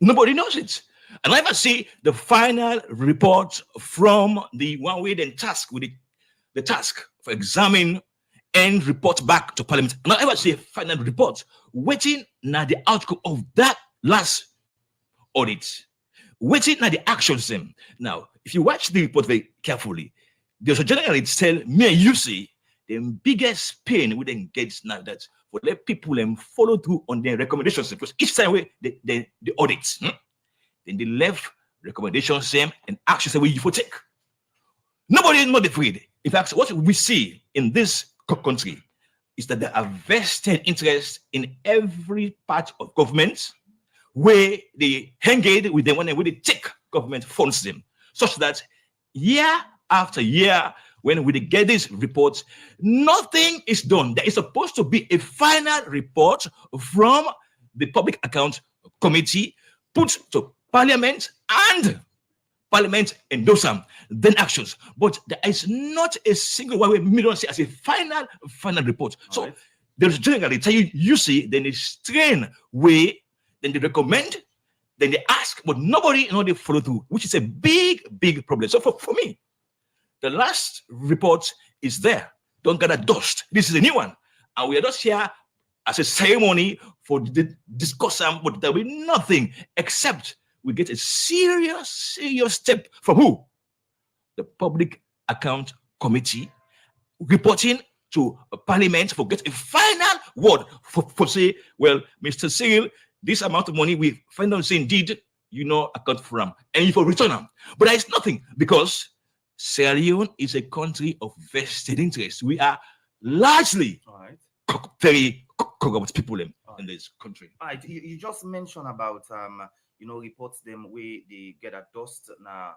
Nobody knows it. And I ever see the final report from the one way then task with the task for examine and report back to Parliament. And I ever see a final report waiting now the outcome of that last audit. Waiting now the actions them. Now, if you watch the report very carefully, there's a general tell me and you see the biggest pain we then get now that for let people follow through on their recommendations, because each time the audits, then they left recommendations same and actions that we for take. Nobody is not afraid. In fact, what we see in this country is that there are vested interests in every part of government where they engage with them when they take government funds them, such that year after year, when we get these reports, nothing is done. There is supposed to be a final report from the Public Account Committee put to Parliament, and Parliament endorse them, then actions. But there is not a single one where we don't see as a final report. So there's generally tell you see, then a strain way, then they recommend, then they ask, but nobody they follow through, which is a big problem. So for me, the last report is there. Don't gather dust. This is a new one. And we are just here as a ceremony for the discussion, but there will be nothing except we get a serious step from who? The Public Account Committee reporting to Parliament for get a final word for say, well, Mr. Cyril, this amount of money we find out say indeed, account for them, and you for return them. But there is nothing, because Sierra Leone is a country of vested interest. We are largely very corrupt people in this country. All right. You just mentioned about reports them where they get a dust na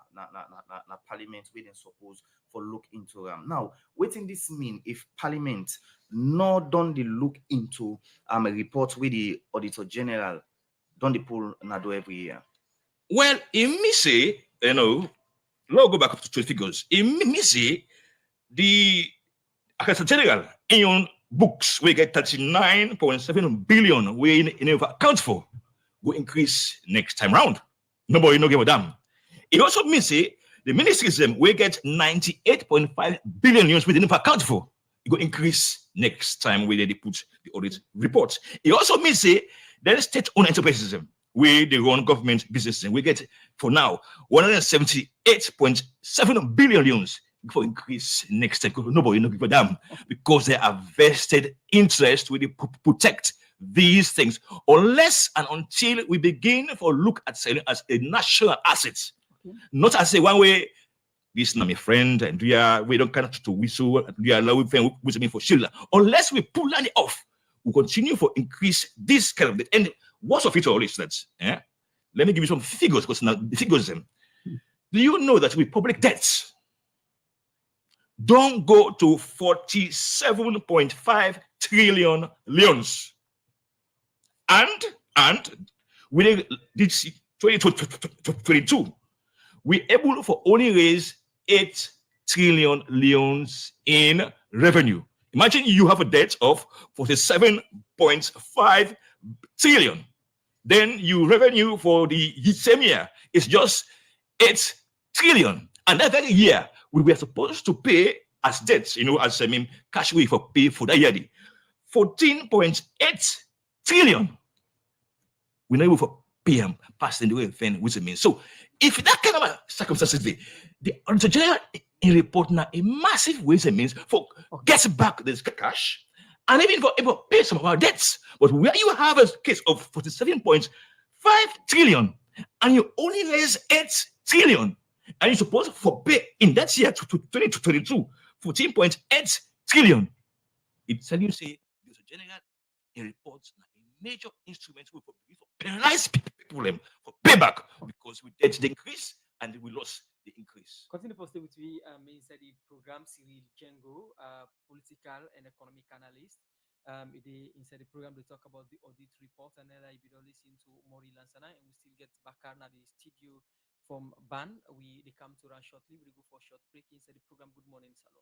Parliament where they suppose for look into them. Now, what in this mean if Parliament not done the look into a report with the Auditor General done the pull do every year? Well, in me say, let's go back up to figures. In me say the Auditor General in books we get 39.7 billion we in account for will increase next time round. Nobody no give a damn. It also means say the ministries we get 98.5 billion euros we didn't account for. It will increase next time we they put the audit report. It also means say there is state-owned enterprises where they run government businesses. We get for now 178.7 billion euros for increase next time. Nobody no give a damn, because they are vested interest with protect these things, unless and until we begin for look at selling as a national asset, not as a one way. This is not my friend, and we don't kind of to whistle. We are allowing whistling for shield. Unless we pull that off, we continue for increase this kind of. And what's of it all is that? Let me give you some figures, because now the figures them. Do you know that with public debts don't go to 47.5 trillion leons? And we did 2022, we're able for only raise 8 trillion leons in revenue. Imagine you have a debt of 47.5 trillion. Then your revenue for the same year is just 8 trillion. And that very year, we were supposed to pay as debts, as cash we for pay for that year, 14.8 trillion. We're not able to pay them passing the way which it means. So if that kind of circumstances, the Auditor General in report now a massive ways and means for getting back this cash and even for able to pay some of our debts. But where you have a case of 47.5 trillion and you only raise 8 trillion, And you're supposed to pay in that year to 2022, 14.8 trillion. It tell you say there's a general report, a major instrument we penalize people for payback because we did the increase and we lost the increase. Continue to stay with me inside the program, Cyril Django, political and economic analyst. Inside the program, they talk about the audit report, and then I will listen to Mori Lansana, and we still get Bakar na the studio from Ban. They come to run shortly. We go for a short break inside the program. Good morning, Salon.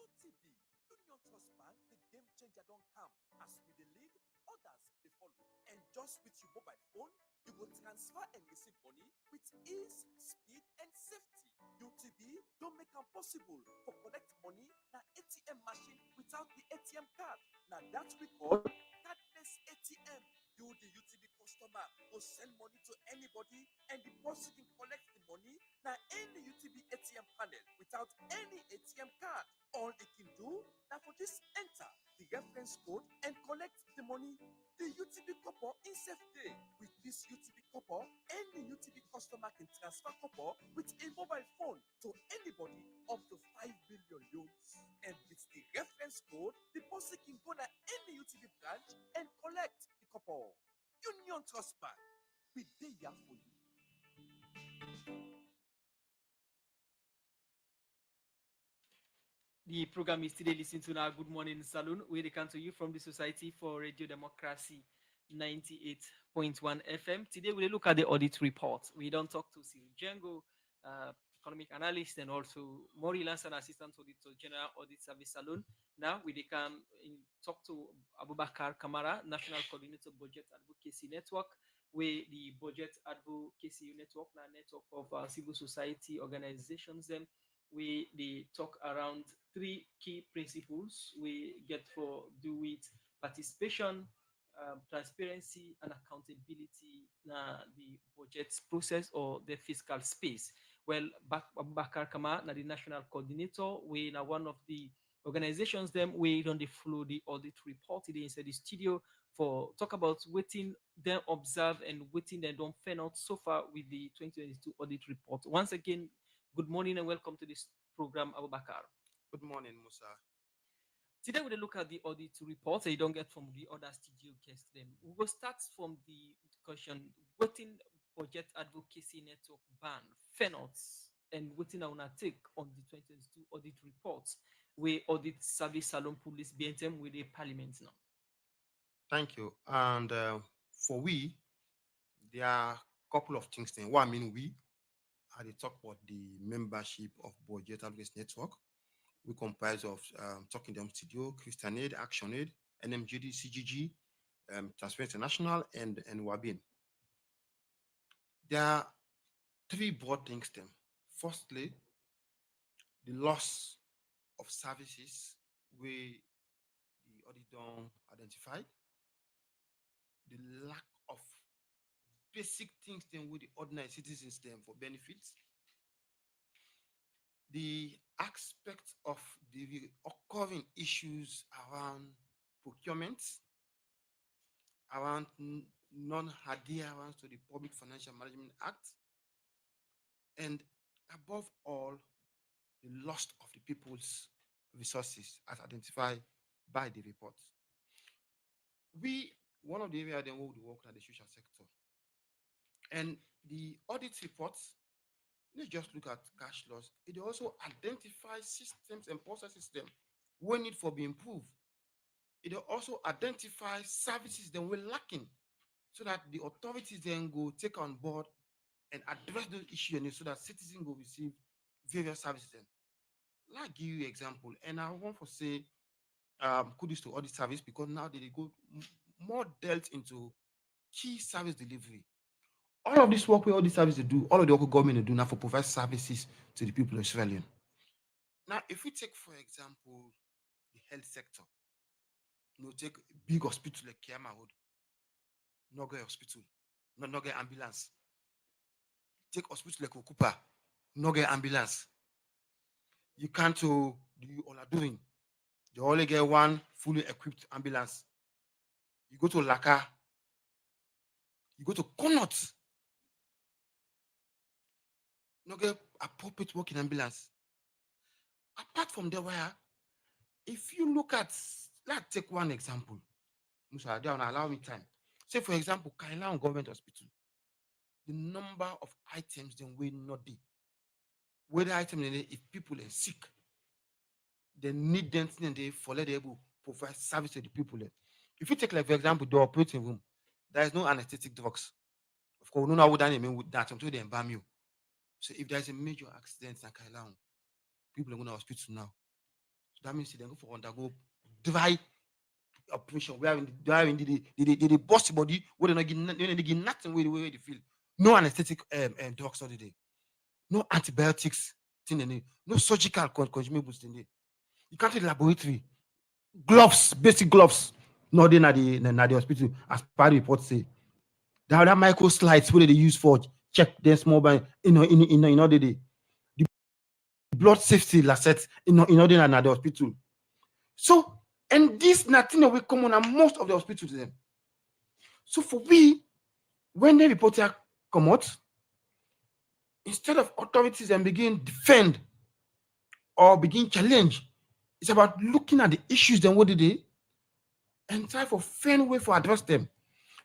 UTB, Union Trust Bank, the game changer don't come. As we the lead, others they follow. And just with your mobile phone, you will transfer and receive money with ease, speed, and safety. UTB don't make it possible for collect money na ATM machine without the ATM card. Now that's we call cardless ATM. You, the UTB customer, will send money to anybody and deposit and collect the money now any UTB ATM panel without any ATM card. All it can do now for this enter the reference code and collect the money. The UTB copper in safe day. With this UTB copper, any UTB customer can transfer copper with a mobile phone to anybody up to 5 billion loans. And with the reference code, the person can go to any UTB branch and collect the copper. Union Trust Bank, we dey here for you. The program is today listening to now Good Morning Saloon, where they come to you from the Society for Radio Democracy 98.1 FM. Today we look at the audit report. We don't talk to Cyril Django, economic analyst, and also Mori Lansan, assistant auditor general audit service Saloon. Now we come talk to Abubakar Kamara, national coordinator budget advocacy network, where the budget advocacy network, a network of civil society organizations, them we they talk around 3 key principles we get for do with participation, transparency, and accountability the budget process or the fiscal space. Well, Bakar Kama, the national coordinator, we now one of the organizations them we on the flow the audit report today inside the studio for talk about waiting them observe and waiting them don't fan out so far with the 2022 audit report. Once again, good morning and welcome to this program, Abubakar. Good morning, Musa. Today we'll look at the audit report that you don't get from the other studio guests. Then we will start from the question: waiting budget advocacy network ban, FENOTS, and waiting on a take on the 2022 audit reports. We audit service salon police BNTM with the parliament now. Thank you. And for we, there are a couple of things then. What I mean I talk about the membership of Budget Advocacy Network. We comprise of Talking Them Studio, Christian Aid, Action Aid, NMGD, CGG, Transparency International, and Wabin. There are 3 broad things then. Firstly, the loss of services where the auditor identified, the lack of basic things then with the ordinary citizens then for benefits, the aspect of the occurring issues around procurement, around non-adherence to the Public Financial Management Act, and above all, the loss of the people's resources as identified by the report. One of the areas then we work at the social sector. And the audit reports, let's just look at cash loss. It also identifies systems and processes them when need for be improved. It also identifies services that we're lacking so that the authorities then go take on board and address those issues so that citizens will receive various services. Then. I'll give you an example. And I want to say kudos to audit service because now they go more dealt into key service delivery. All of this work where all these services do, all of the work government do now for provide services to the people of Australia. Now, if we take, for example, the health sector, take big hospital like Kiama Road, Noge Hospital, Noge Ambulance. Take hospital like Okupa, Noge Ambulance. You can't do all are doing. You only get one fully equipped ambulance. You go to Laka, you go to Connaught, no get appropriate working ambulance. Apart from the where, if you look at, let's take one example. Musa, they allow me time. Say, for example, Kailan Government Hospital, the number of items then will not be. Whether item if people are sick, they need them and they for let able provide service to the people. If you take like for example the operating room, there is no anesthetic drugs. Of course, we don't know what that mean with that until they embalm you. So if there is a major accident in Kailan, people are going to hospital now. So that means they go for undergo dry operation where the boss body where they get nothing where they feel. No anesthetic drugs all the day. No antibiotics, no surgical consumables. You can't take laboratory. Gloves, basic gloves. No, they na the hospital, as part of the report say. There are other micro slides where they use for check their small by in the blood safety assets in order na the hospital. So, and this nothing that will common on most of the hospitals them. So for we, when the report come out, instead of authorities and begin defend or begin challenge, it's about looking at the issues then what did they and try for fair way for address them.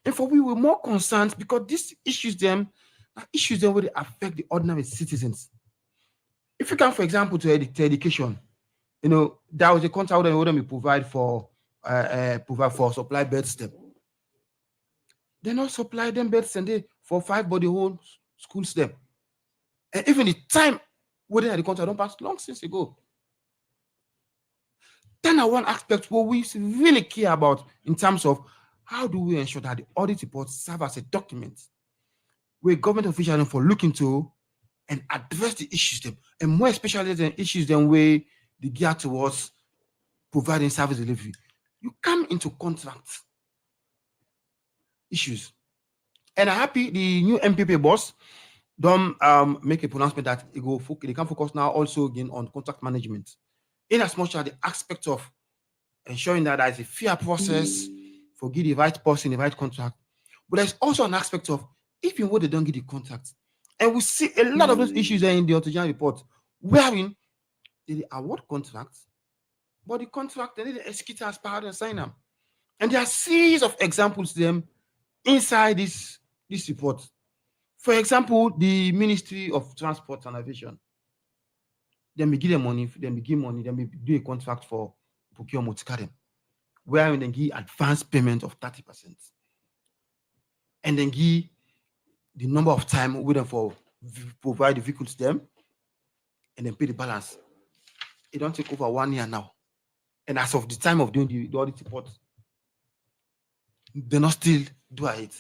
And for we were more concerned because these issues them are issues that will affect the ordinary citizens. If you come, for example, to education, there was a contract that we provide for supply beds them. They not supply them beds and they for 5 body home schools them. And even the time where they the contract don't pass long since ago. Then one aspect what we really care about in terms of how do we ensure that the audit reports serve as a document where government officials for looking to and address the issues them, and more especially the issues them where they gear towards providing service delivery. You come into contract issues. And I'm happy the new MPP boss don't make a pronouncement that they can focus now also again on contract management. In as much as the aspect of ensuring that there is a fair process for give the right person the right contract. But there's also an aspect of if in what they don't get the contract. And we see a lot of those issues in the original report, wherein they award contracts, but the contract they need to execute as part and sign them. And there are series of examples to them inside this report. For example, the Ministry of Transport and Aviation. Then we give them money, then we give money, then we do a contract for procurement to them, where they give advance payment of 30%. And then give the number of time we them for provide the vehicles to them, and then pay the balance. It don't take over 1 year now. And as of the time of doing the audit report, they not still do it.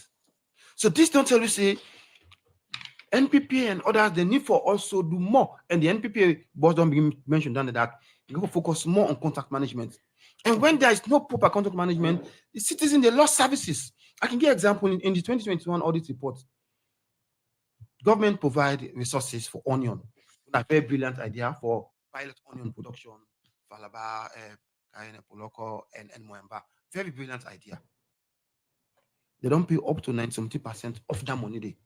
So this don't tell you say NPPA and others they need for also do more. And the NPPA boss don't be mentioned under that. You go focus more on contract management. And when there is no proper contract management, the citizen they lost services. I can give example in the 2021 audit report. Government provide resources for onion. A very brilliant idea for pilot onion production, Falaba, Poloko, and Moemba. Very brilliant idea. They don't pay up to 90% of that money.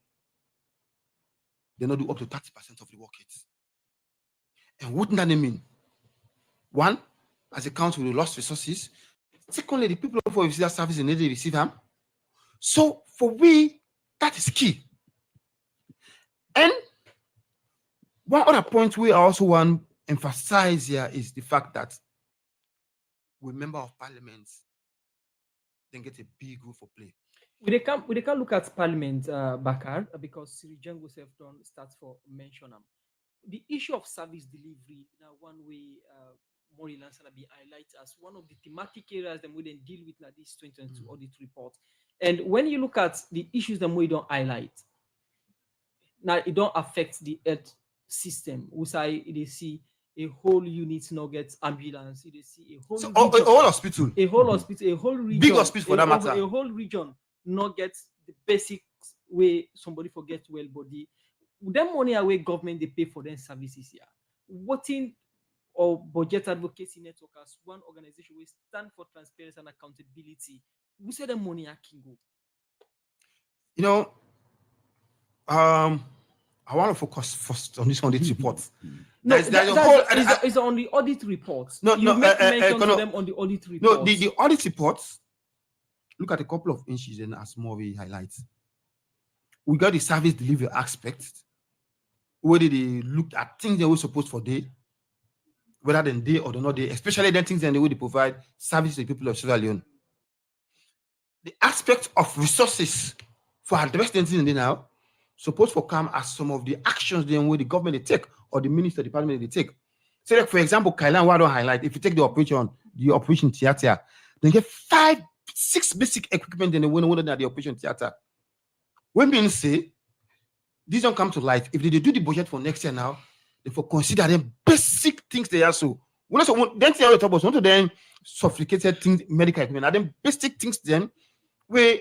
They not do up to 30% of the work it. And what does that mean? One, as a council, we lost resources. Secondly, the people for that service they need to receive them. So for we, that is key. And one other point we also want to emphasize here is the fact that we're member of Parliament, then get a big role for play. We can look at Parliament, Bakar, because Siri Django self don't start for mention them. The issue of service delivery now one way more Lansana be highlighted as one of the thematic areas that we then deal with now this 2022 audit report. And when you look at the issues that we don't highlight, now it don't affect the health system. We say they see a whole unit now gets ambulance. They see a whole hospital, a whole hospital, a whole region, big hospital for that matter, a whole region not gets the basic way somebody forgets well body. That money away government they pay for their services here. What in or budget advocacy network as one organization we stand for transparency and accountability. We say the money can go. I want to focus first on this audit report. No, It's on the audit reports. No, you make mention to them on the audit reports. No, the audit reports, look at a couple of issues and as more of a highlight. We got the service delivery aspect, where they looked at things they were supposed for day, whether they day or not day, especially then things and the way they provide service to the people of Sierra Leone. The aspect of resources for addressing things now, supposed to come as some of the actions then where the government they take or the minister department they take. So, like for example, Kailan, what I don't highlight, if you take the operation theater, they get 5-6 basic equipment in the window at the operation theater. When being say, these don't come to light. If they do the budget for next year now, they for consider them basic things they are so. When then they talk about one of them sophisticated things, medical equipment, and then basic things then where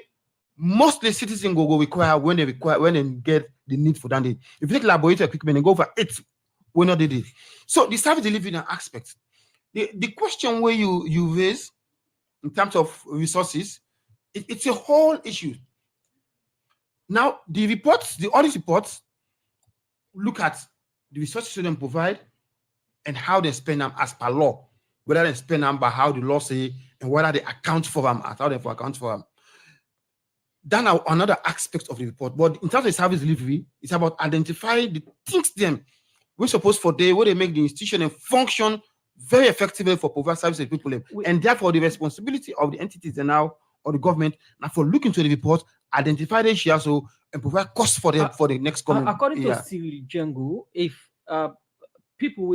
mostly citizens go require when they get the need for that. If you take laboratory equipment and go over 8, we're not did it. So the service delivery aspect, the question where you raise in terms of resources, it's a whole issue. Now the audit reports look at the resources they provide and how they spend them as per law, whether they spend them by how the law say and whether they account for them as how they account for them. Then another aspect of the report, but in terms of service delivery, it's about identifying the things them we're supposed for where they make the institution and function very effectively for provide service to people, and therefore the responsibility of the entities and now or the government now for looking to the report, identify the issues and provide costs for them for the next coming. According to Cyril Django, if people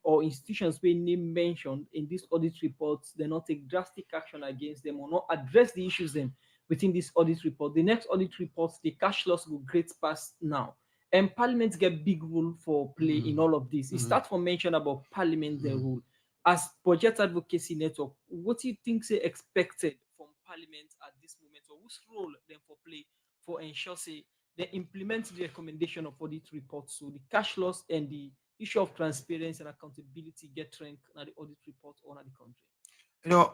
or institutions we name mentioned in these audit reports, they not take drastic action against them or not address the issues then within this audit report, the next audit reports, the cash loss will great past now. And Parliament get big role for play in all of this. It starts from mention about Parliament their role. As Budget Advocacy Network, what do you think is expected from Parliament at this moment, or whose role then for play for ensure say they implement the recommendation of audit reports so the cash loss and the issue of transparency and accountability get ranked at the audit report on the country? You know,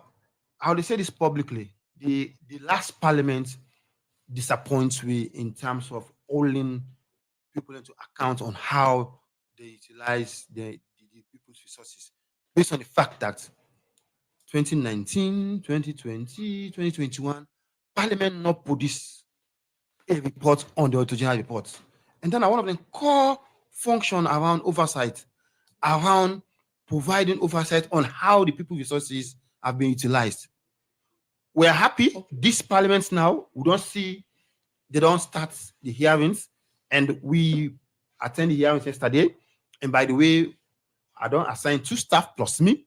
I would say this publicly. The last Parliament disappoints me in terms of holding people into account on how they utilize the people's resources, based on the fact that 2019, 2020, 2021, Parliament not produced a report on the original report. And then one of the core function around oversight, around providing oversight on how the people's resources have been utilized. We are happy this Parliament now, we don't see, they don't start the hearings, and we attend the hearings yesterday. And by the way, I don't assign 2 staff plus me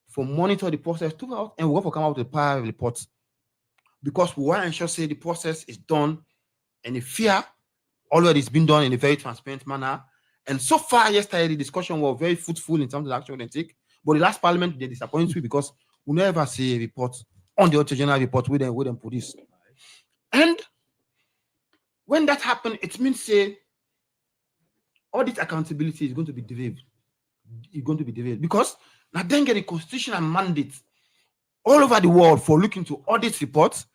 for monitor the process throughout, and we will come out with a prior report because we want to ensure say the process is done and the fear already it's been done in a very transparent manner. And so far yesterday the discussion was very fruitful in terms of the action they take. But the last Parliament they disappoint me because we never see a report on the original report with them produce. And when that happens, it means say audit accountability is going to be derived. It's going to be derived because now then get a constitutional mandate all over the world for looking to audit reports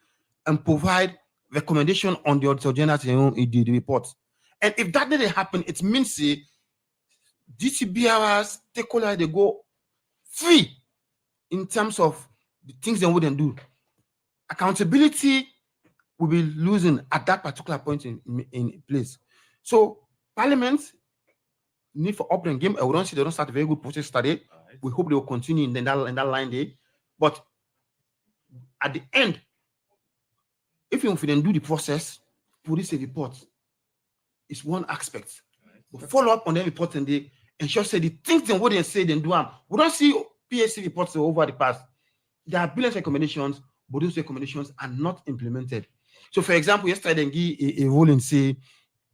and provide recommendation on the auditor general the report. And if that didn't happen, it means say DCBRs, stakeholders, they go free in terms of the things they wouldn't do. Accountability will be losing at that particular point in place. So Parliament need for up and game. I don't see they don't start a very good process today. We hope they will continue in that line there. But at the end, if you didn't do the process, produce a report. It's one aspect. But follow up on the report and they ensure say the things they wouldn't say then do. We don't see PAC reports over the past. There are billions of recommendations, but those recommendations are not implemented. So, for example, yesterday they give a rule and say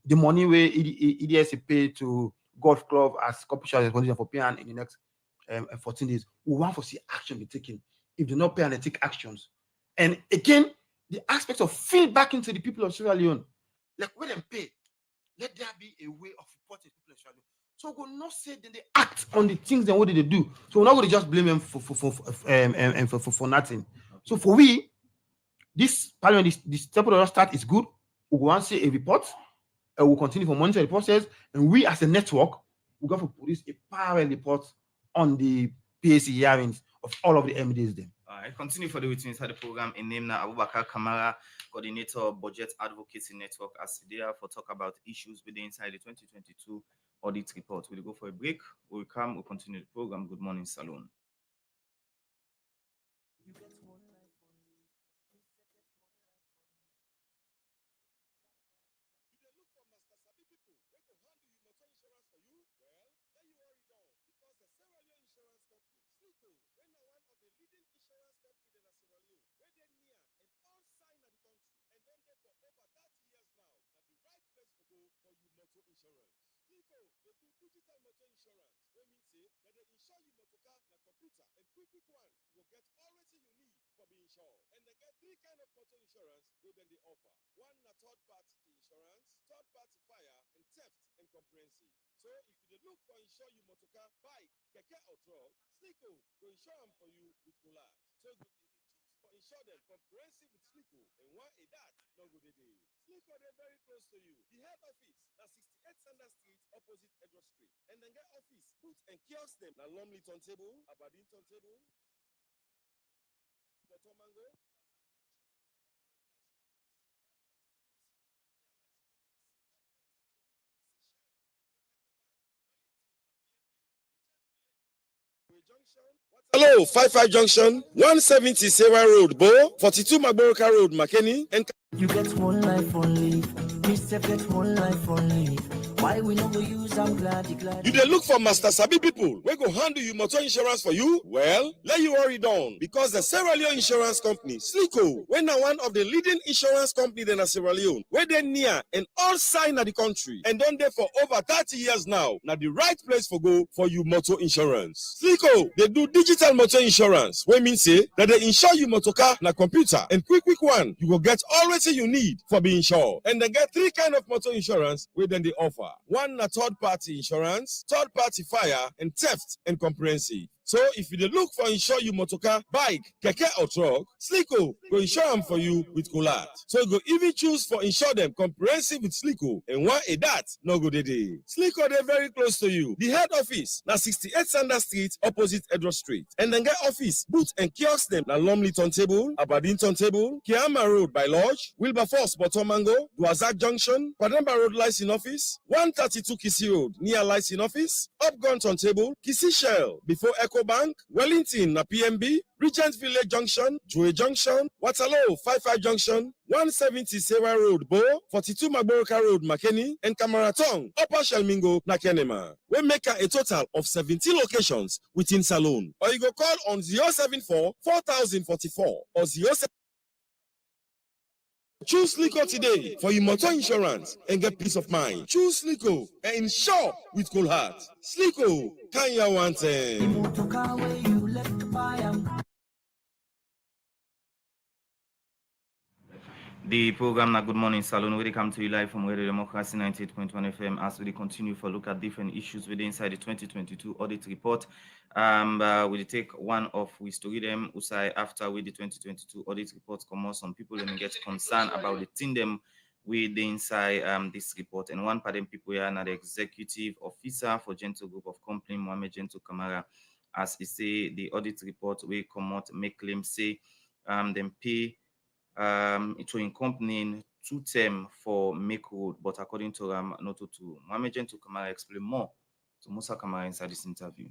the money where EDS pay to golf club as corporate responsibility for paying in the next 14 days. We want to see action be taken. If they not pay and they take actions. And again, the aspect of feedback into the people of Sierra Leone, like when they pay, let there be a way of reporting people of Sierra Leone. So we will not say that they act on the things and what did they do. So we're not going to just blame them for nothing. So for we, this Parliament, this step of the start is good. We want to see a report and we'll continue to monitor the process. And we, as a network, we're going to produce a parallel report on the PAC hearings of all of the MDs then. I continue for the witness inside the program in name now Abubakar Kamara, coordinator of Budget Advocacy Network, as there for talk about issues within inside the 2022 audit report. We'll go for a break. We'll come. We'll continue the program. Good morning, Salon. Digital motor insurance, wey mean say that they insure you motor car na computer and quick one, you go get all wetin you need for being insured. And they get three kind of motor insurance wey dem dey offer. One na third party insurance, third party fire, and theft and comprehensive. So if you dey look for insure you motor car, bike, keke or truck, Slico go insure am for you with Gola. So you go choose for insure them comprehensive with Slico, and one a that no go dey. Slico dey very close to you. The head office na 68 Sanders Street opposite Edward Street. And then get office, booth and kiosk them. Na Lumley turntable, Aberdeen turntable, Bottom Mango. Hello, 55 Junction, 170 Sarah Road, Bo, 42 Magboroka Road, Makeni, and You get one life only. Me say get one life only. Why we no go use? I'm glad you glad. you dey look for Master Sabi people wey go handle you motor insurance for you? Well, let you worry down because the Sierra Leone Insurance Company, Slico, wey na one of the leading insurance company in Sierra Leone, wey dey near and all side of the country and done there for over 30 years now, na the right place for go for you motor insurance. Slico, they do digital motor insurance, wey mean say that they insure you motor car na computer and quick one, you go get all wetin you need for being insured. And they get three kind of motor insurance wey dem dey offer. One na third party insurance, third party fire, and theft and comprehensive. So if you dey look for insure you motor car, bike, keke or truck, Slico go insure them for you with Collard. So you go even choose for insure them comprehensive with Slico, and one a that no go dey. Slico dey very close to you. The head office na 68 Sanders Street opposite Edward Street. And then get office, booth and kiosk them na Lumley turntable, Aberdeen turntable, Kiama Road by Lodge, Wilberforce Bottom Mango, Duazak Junction, Pademba Road Licensing Office, 132 Kisi Road near Licensing Office, Upgun turntable, Kisi Shell before Echo Bank, Wellington na PMB, Regent Village Junction, Joy Junction, Waterloo 55 Junction, 170 Sarah Road, Bo, 42 Magboroka Road, Makeni, and Kamaratong, Upper Shelmingo, Nakenema. We make a total of 17 locations within Salone. Or you go call on 074 4044 or 07. Choose Slico today for your motor insurance and get peace of mind. Choose Slico and insure with cool heart. Slico, can you want it? The program na Good Morning Salon will come to you live from Radio Democracy 98.1 FM as we continue for look at different issues within inside the 2022 audit report. We'll take one of we story them usai after with the 2022 audit report come out. Some people then get concerned about the thing them with the inside this report. And one part of them people here are the executive officer for Gento Group of Company, Mohamed Gento Kamara, as he say the audit report will come out make claim say them pay it will accompany 2 terms for make road, but according to not to Mohamed Gento Kamara explain more to Musa Kamara inside this interview.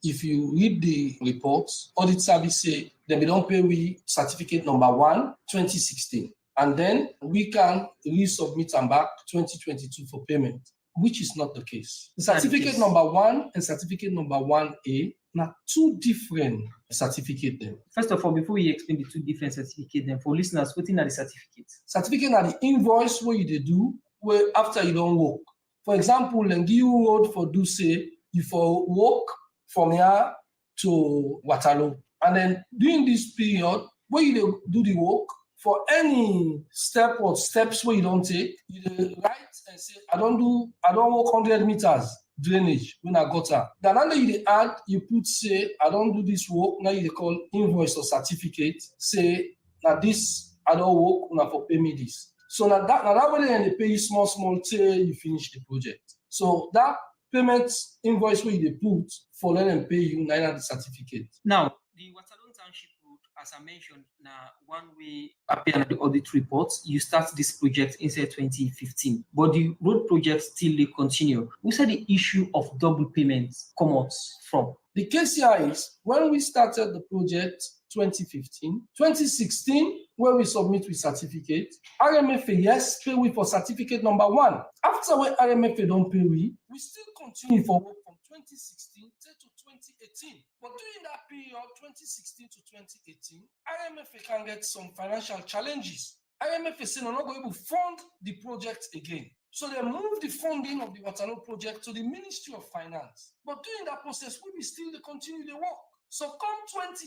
If you read the reports, audit service say they don't pay we certificate number 1, 2016, and then we can resubmit them back 2022 for payment, which is not the case. The certificate number 1 and certificate number 1A now 2 different certificates. Them. First of all, before we explain the 2 different certificates, then for listeners, what are the certificates? Certificate are the invoice where you do where after you don't work. For example, Lengi Road for do say you for work from here to Waterloo, and then during this period where you do the work for any step or steps where you don't take, you write and say I don't work 100 meters. Drainage when I got her. Then under you add, you put say I don't do this work. Now you call invoice or certificate. Say now this I don't work. Now for pay me this. So now that way they pay you small till you finish the project. So that payment invoice where they put for let them pay you now the certificate. Now, the Waterloo Township Road, as I mentioned, now one way appear in the audit report, you start this project in 2015, but the road project still they continue. We said the issue of double payments come out from. The KCI is when we started the project 2015, 2016, where we submit with certificate, RMFA, yes, pay we for certificate number 1. After when RMFA don't pay we still continue for work from 2016 to 2018. But during that period, 2016 to 2018, RMFA can get some financial challenges. RMFA say no, not going to fund the project again. So they moved the funding of the Waterloo project to the Ministry of Finance. But during that process, we will still continue the work. So come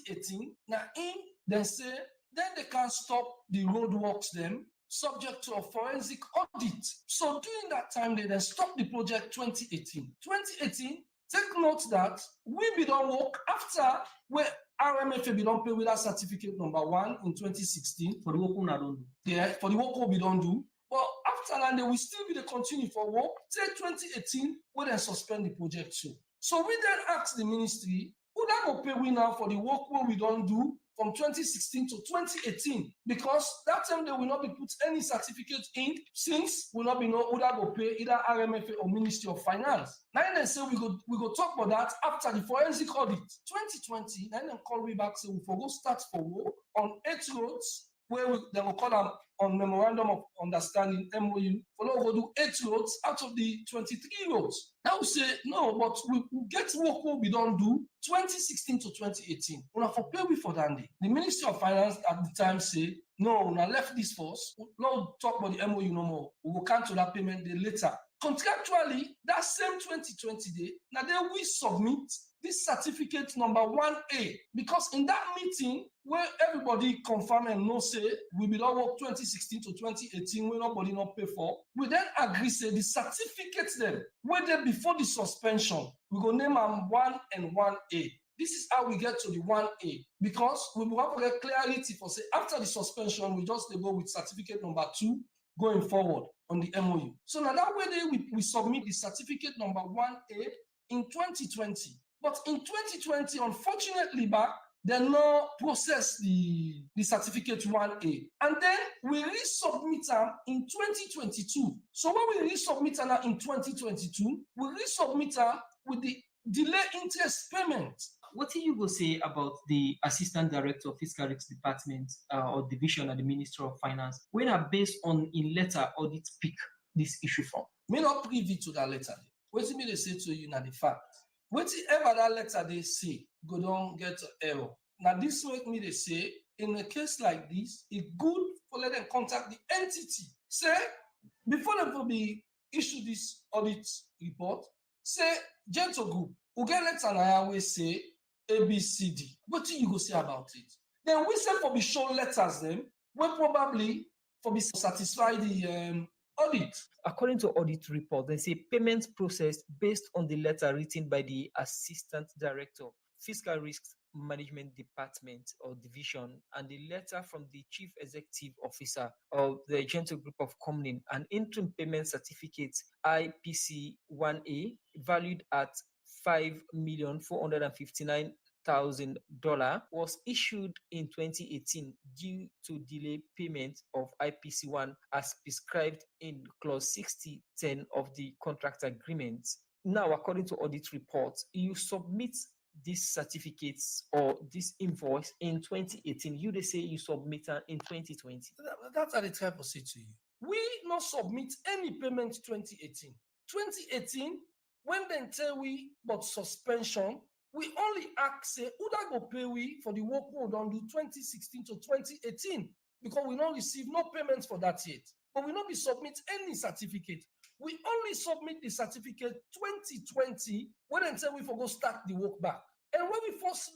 2018, now then say, then they can stop the road works them, subject to a forensic audit. So during that time, they then stop the project 2018. 2018, take note that we be done work after where RMFA be done pay with that certificate number 1 in 2016. For the work we don't do. Yeah, for the work we don't do. But after that, they will still be the continue for work till 2018, we then suspend the project too. So we then asked the ministry, who that will pay we now for the work we don't do from 2016 to 2018? Because that time they will not be put any certificate in, since we will not be know who that will pay either RMFA or Ministry of Finance. Now they say we go talk about that after the forensic audit. 2020, then they call we back, say we for go start for work on 8 roads, where they will call them on Memorandum of Understanding, MOU, for now we'll do 8 roads out of the 23 roads. Now we say, no, but we get work what we don't do 2016 to 2018. We have to pay we for that day. The Ministry of Finance at the time say, no, now left this first. We'll talk about the MOU no more. We will cancel that payment day later. Contractually, that same 2020 day, now then we submit this certificate number 1A, because in that meeting where everybody confirm and no say we be not work 2016 to 2018, where nobody not pay for, we then agree say the certificates them where they before the suspension, we go name them 1 and 1A. This is how we get to the 1A, because we will have to get clarity for say after the suspension, we just go with certificate number 2 going forward on the MOU. So now that way we submit the certificate number 1A in 2020. But in 2020, unfortunately back, they no process the certificate 1A. And then we resubmit them in 2022. So when we resubmit them in 2022, we resubmit them with the delay interest payment. What do you go say about the Assistant Director of Fiscal Risk Department or Division at the Ministry of Finance, when are based on in letter audit pick this issue from? Me not privy to that letter. What do they say to you now the fact? Whatever that letter they say, go down get error. Now this make me they say, in a case like this, it's good for let them contact the entity. Say, before them will be issue this audit report, say, Gentle Group, who get letter and I always say ABCD. What do you go say about it? Then we say for be show letters them, we probably for be satisfy the audit. According to audit report, they say payments processed based on the letter written by the Assistant Director, Fiscal Risk Management Department or Division, and the letter from the Chief Executive Officer of the Gentle Group of Komon and interim payment certificate IPC 1A valued at $5,459,000 was issued in 2018 due to delay payment of IPC1 as prescribed in clause 6010 of the contract agreement. Now, according to audit reports, you submit these certificates or this invoice in 2018. You they say you submit in 2020. That's what I try to say to you. We not submit any payment 2018. 2018, when they tell we about suspension, we only ask say who that go pay we for the work we don't do 2016 to 2018, because we don't receive no payments for that yet. But we not be submit any certificate. We only submit the certificate 2020 when they tell we for go start the work back. And when we first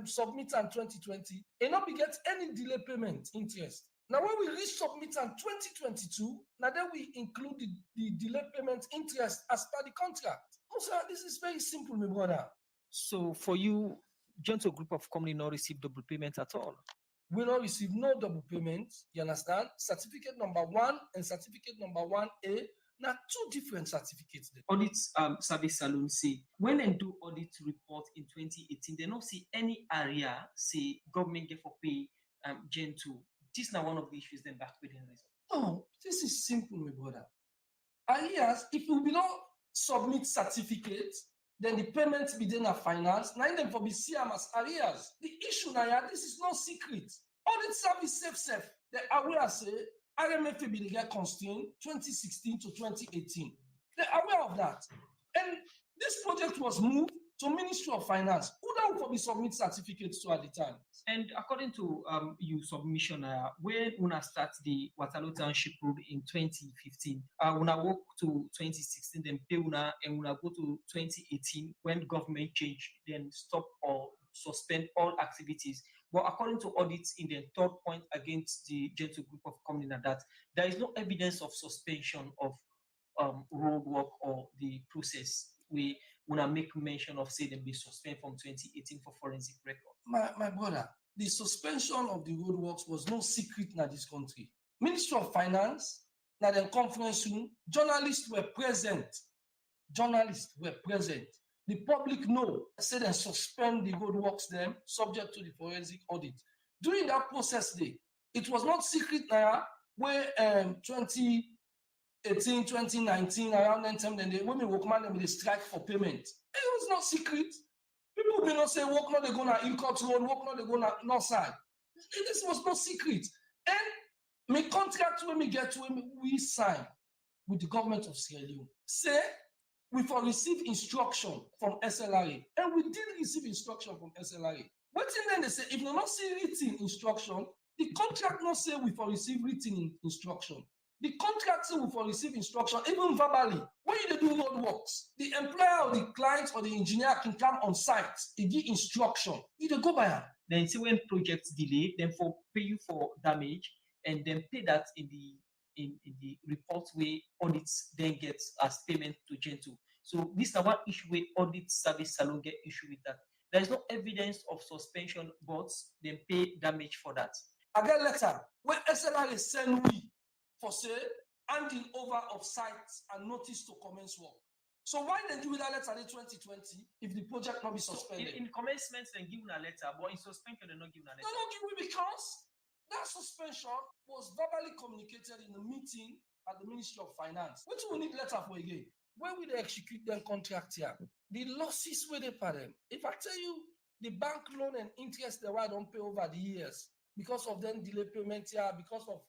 submit in 2020, it not be get any delay payment interest. Now, when we resubmit in 2022, now then we include the delay payment interest as per the contract. Also, this is very simple, my brother. So for you, Gentle Group of Komon not receive double payment at all? We don't receive no double payment. You understand? Certificate number 1 and certificate number 1A. Now, 2 different certificates there. Audit service salon say when they do audit report in 2018, they don't see any area say government get for pay Gen 2. This is now one of the issues then back with the result. Oh, this is simple, my brother. Alias, if we don't submit certificates, then the payment be done at finance. Now them for be CM as areas. The issue now, this is no secret. Audit service safe. The aware say RMF be the get constrained 2016 to 2018. They're aware of that. And this project was moved to Ministry of Finance. Who don't for be submit certificates to at the time? And according to your submission, when Una start the Waterloo Township Road in 2015, Una walk to 2016, then pay Una, and Una go to 2018 when government changed, then stop or suspend all activities. But according to audits in the 3rd point against the Gentle Group of Company, that there is no evidence of suspension of road work or the process. We wanna make mention of say them be suspended from 2018 for forensic record. My brother, the suspension of the roadworks was no secret in this country. Ministry of Finance, na the conference room, journalists were present. The public know, say they suspend the roadworks them subject to the forensic audit. During that process day, it was not secret now where 2018, 2019, around that time, then the women workman them they strike for payment. It was not secret. People will not say, work not they go na Ilcott Road, work not they go na North Side. This was no secret. And my contract when we get to we sign with the government of Sierra Leone, say we for receive instruction from SLRA. And we did receive instruction from SLRA. What then they say, if we not see written instruction, the contract not say we for receive written instruction. The contract say we for receive instruction, even verbally. When you do road works, the employer or the client or the engineer can come on site, they give instruction. You don't go by her. Then see when projects delay, then for pay you for damage, and then pay that in the report where audits then gets as payment to Gen 2. So this is one issue where audit service salon get issue with that. There is no evidence of suspension, but then pay damage for that. I get letter where SLR is send we for say handing over of sites and notice to commence work. So why then do that letter in 2020 if the project not be suspended? So in commencement, then give a letter, but in suspension, they not give a letter. No, give me because that suspension was verbally communicated in a meeting at the Ministry of Finance. What do we need letter for again? When we execute them contract here, the losses where they pay them. If I tell you the bank loan and interest that I don't pay over the years because of them delay payment here, because of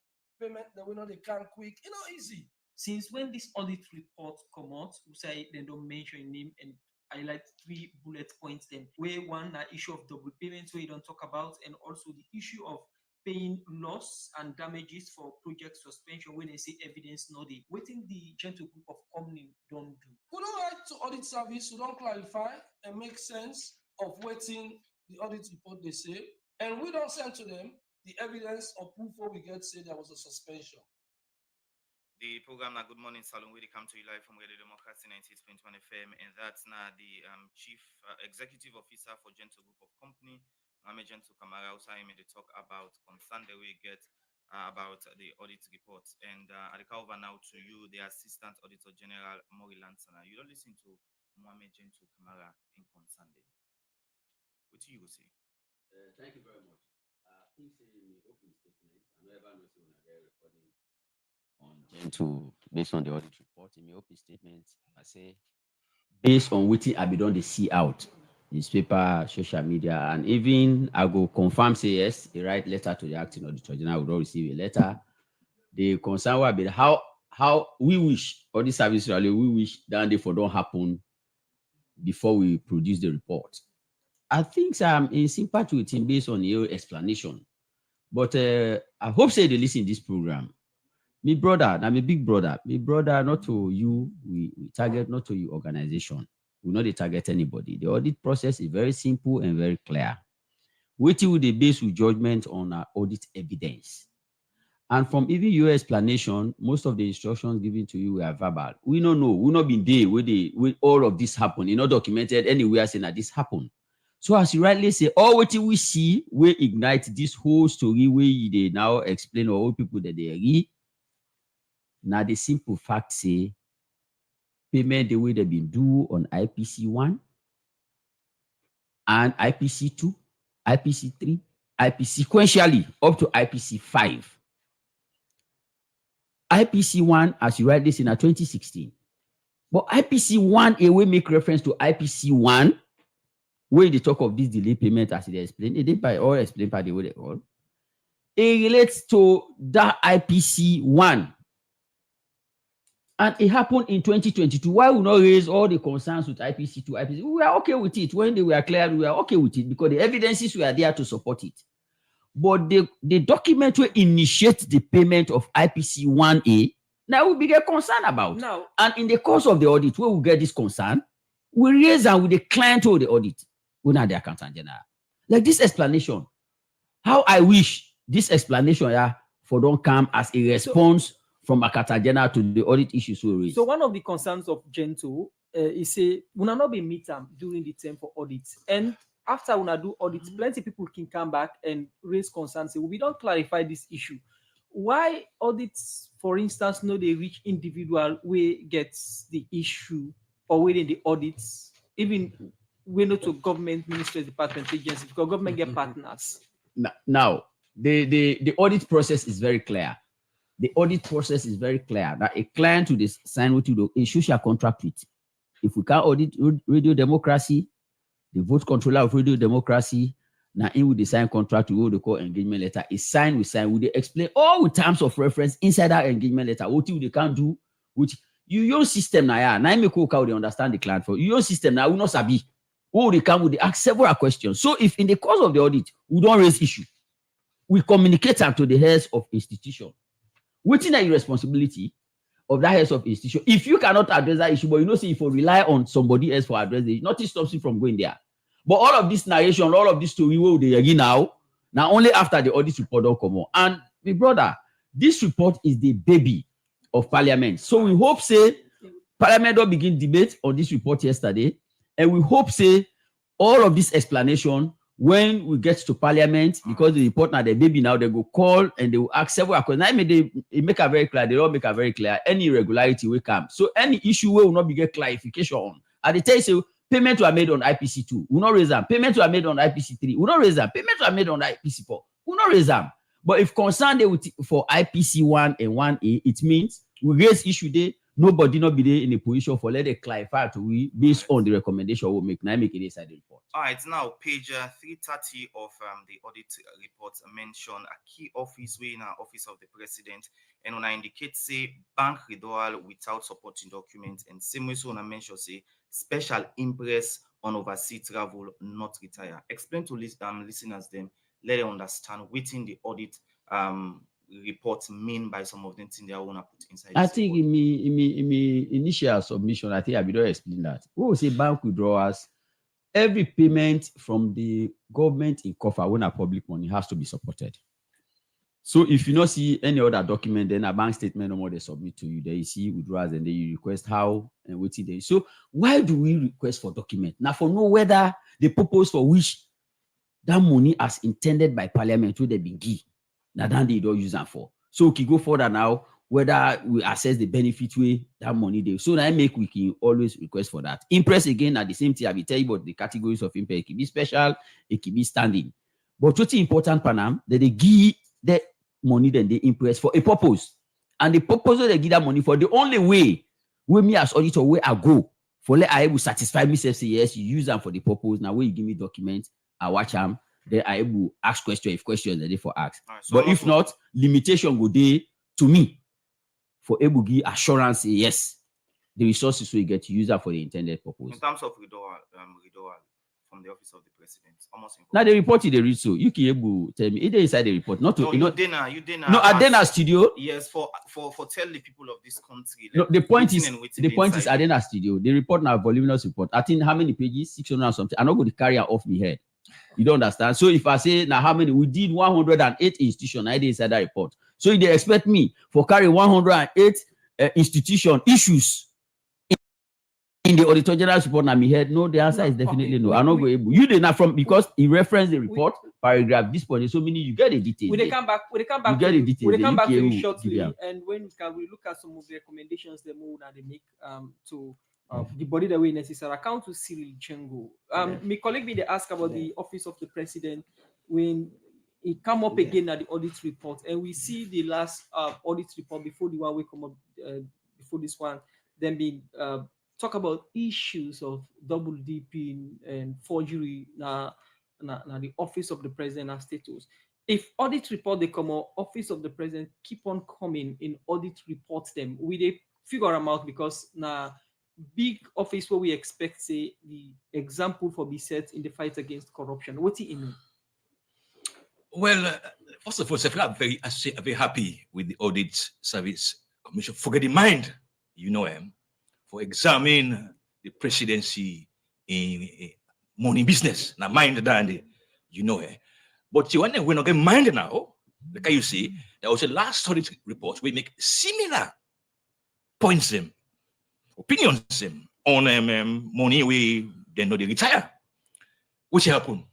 payment that we know they can't quick, easy. Since when this audit report come out, we say they don't mention name and highlight 3 bullet points then where one issue of double payments where you don't talk about, and also the issue of paying loss and damages for project suspension when they say evidence no dey. Waiting the Gentle Group of Company don't do. We don't write to audit service, we don't clarify and make sense of waiting the audit report they say, and we don't send to them the evidence or proof where we get say there was a suspension. The program now Good Morning Salon will come to you live from Radio Democracy 96.1 FM, and that's now the Chief Executive Officer for Gentle Group of Company, Mohamed Gentle Kamara. Also, I made a talk about concern that we get about the audit report, and I will over now to you, the Assistant Auditor General Maury Lansana. You don't listen to Mohamed Gentle Kamara in concern. What do you say? Thank you very much. Please say in the open statement, I never know when I get recording on Gentle based on the audit report. In my open statement, I say based on what I be done to see out newspaper, social media, and even I go confirm say yes, they write letter to the acting auditor general. We don't receive a letter. The concern will be how we wish all this service rally we wish that therefore don't happen before we produce the report. I think I'm in sympathy with him based on your explanation. But I hope say they listen to this program. Me brother, I'm a big brother. Me brother, not to you, we target not to your organization. We not target anybody. The audit process is very simple and very clear. Waiting with the base with judgment on our audit evidence. And from even your explanation, most of the instructions given to you were verbal. We don't know. We not been there where all of this happened. It's not documented anywhere saying that this happened. So as you rightly say, all what we see, we ignite this whole story where they now explain all people that they agree. Now the simple fact say, payment the way they've been due on IPC 1 and IPC 2, IPC 3, IPC sequentially up to IPC 5. IPC 1, as you rightly say, in 2016. But IPC 1, we make reference to IPC 1, where they talk of this delay payment as they explain. It did by all explain by the way they all. It relates to that IPC 1. And it happened in 2022. Why we not raise all the concerns with IPC 2, IPC? We are okay with it. When they were clear, we are okay with it because the evidences were there to support it. But the document will initiate the payment of IPC 1A. Now we get concerned about. Now, and in the course of the audit, where we get this concern, we raise them with the client of the audit. We're not the accountant general. Like this explanation. How I wish this explanation for don't come as a response from accountant general to the audit issues we raise. So one of the concerns of Gento is say we will not be meet them during the term for audit. And after we do audit, plenty of people can come back and raise concerns. Say, well, we don't clarify this issue. Why audits, for instance, no they reach individual where gets the issue or within the audits, even we know to government ministries, department agencies, because government get partners. Now, the audit process is very clear. The audit process is very clear that a client will sign with you a social contract with. If we can audit radio democracy, the vote controller of radio democracy, now in with the sign contract to the call engagement letter is signed, we sign, we explain all the terms of reference inside that engagement letter, what you they can do, which you your system now, now make how they understand the client for your system now, we not sabi. Oh, they come with the ask several questions. So if in the course of the audit, we don't raise issue, we communicate them to the heads of institution. Within the responsibility of that heads of institution. If you cannot address that issue, but you know, see, if you rely on somebody else for address it, nothing stops you from going there. But all of this narration, all of this story, where they again now only after the audit report don't come on. And my brother, this report is the baby of Parliament. So we hope say Parliament don't begin debate on this report yesterday, and we hope say all of this explanation when we get to Parliament, because the report now the baby now they go call and they will ask several questions. Now they make it very clear. They don't make it very clear. Any irregularity will come. So any issue will not be get clarification on. And they tell you say payment were made on IPC 2. We not raise them. Payment were made on IPC 3. We not raise them. Payment were made on IPC 4. We not raise them. But if concerned they with for IPC 1 and 1A, it means we raise issue there. Nobody not be there in a position for let it clarify to we based on the recommendation we'll make. Now make it inside the report. All right, now page 330 of the audit report mention a key office way in our office of the president, and when I indicate say bank withdrawal without supporting documents, and same way so when I mention say special impress on overseas travel not retire. Explain to listeners them, let them understand within the audit report mean by some of them things they want to put inside. I think in me initial submission, I think I will not explain that. We will say bank withdrawals. Every payment from the government in COFA when a public money has to be supported. So if you not see any other document, then a bank statement no more they submit to you. There you see withdrawals and then you request how and what it is. So why do we request for document? Now for know whether the purpose for which that money as intended by Parliament will they be give. Now then they don't use that for. So we can go further now, whether we assess the benefit way that money they. So that make we can always request for that. Impress again at the same time. I will tell you about the categories of impress. It can be special, it can be standing. But what's important, Panam, that they give that money then they impress for a purpose. And the purpose they give that money for the only way where me as auditor where I go for let I able satisfy myself say yes, you use them for the purpose. Now when you give me documents, I watch them. Then I able ask questions if questions are there for ask. Right, so but if not, limitation go there to me for able give assurance yes, the resources we get to use that for the intended purpose. In terms of withdrawal from the office of the president, almost now the report they read so you can able tell me either inside the report, not to no, you didn't no Adena studio. Yes, for tell the people of this country. No, the point is Adena studio. The report now voluminous report. I think how many pages? 600 or something. I'm not going to carry it off my head. You don't understand. So if I say now how many we did 108 institutions, I did inside that report. So they expect me for carry 108 institution issues in the Auditor General's report, and me heard no. The answer is definitely no. I'm not going able. You did not from because he referenced the report paragraph this point. So meaning you get the details. When they come back, you get the details. When they come back to you shortly, and when we look at some of the recommendations they make to the body that we necessary account to Cyril Chengo. My colleague they ask about the office of the president when it come up again at the audit report, and we see the last audit report before the one we come up before this one, then being talk about issues of double dipping and forgery na the office of the president and status. If audit report they come out, office of the president keep on coming in audit reports them, we they figure them out because na big office where we expect say the example for be set in the fight against corruption. What do you mean? Well, first of all, I'm very happy with the Audit Service Commission for getting mind, for examining the presidency in money business. Now, mind that, But we're not getting mind now. Like you see, there was a last audit report we make similar points, opinions on money we then know they retire. Which happened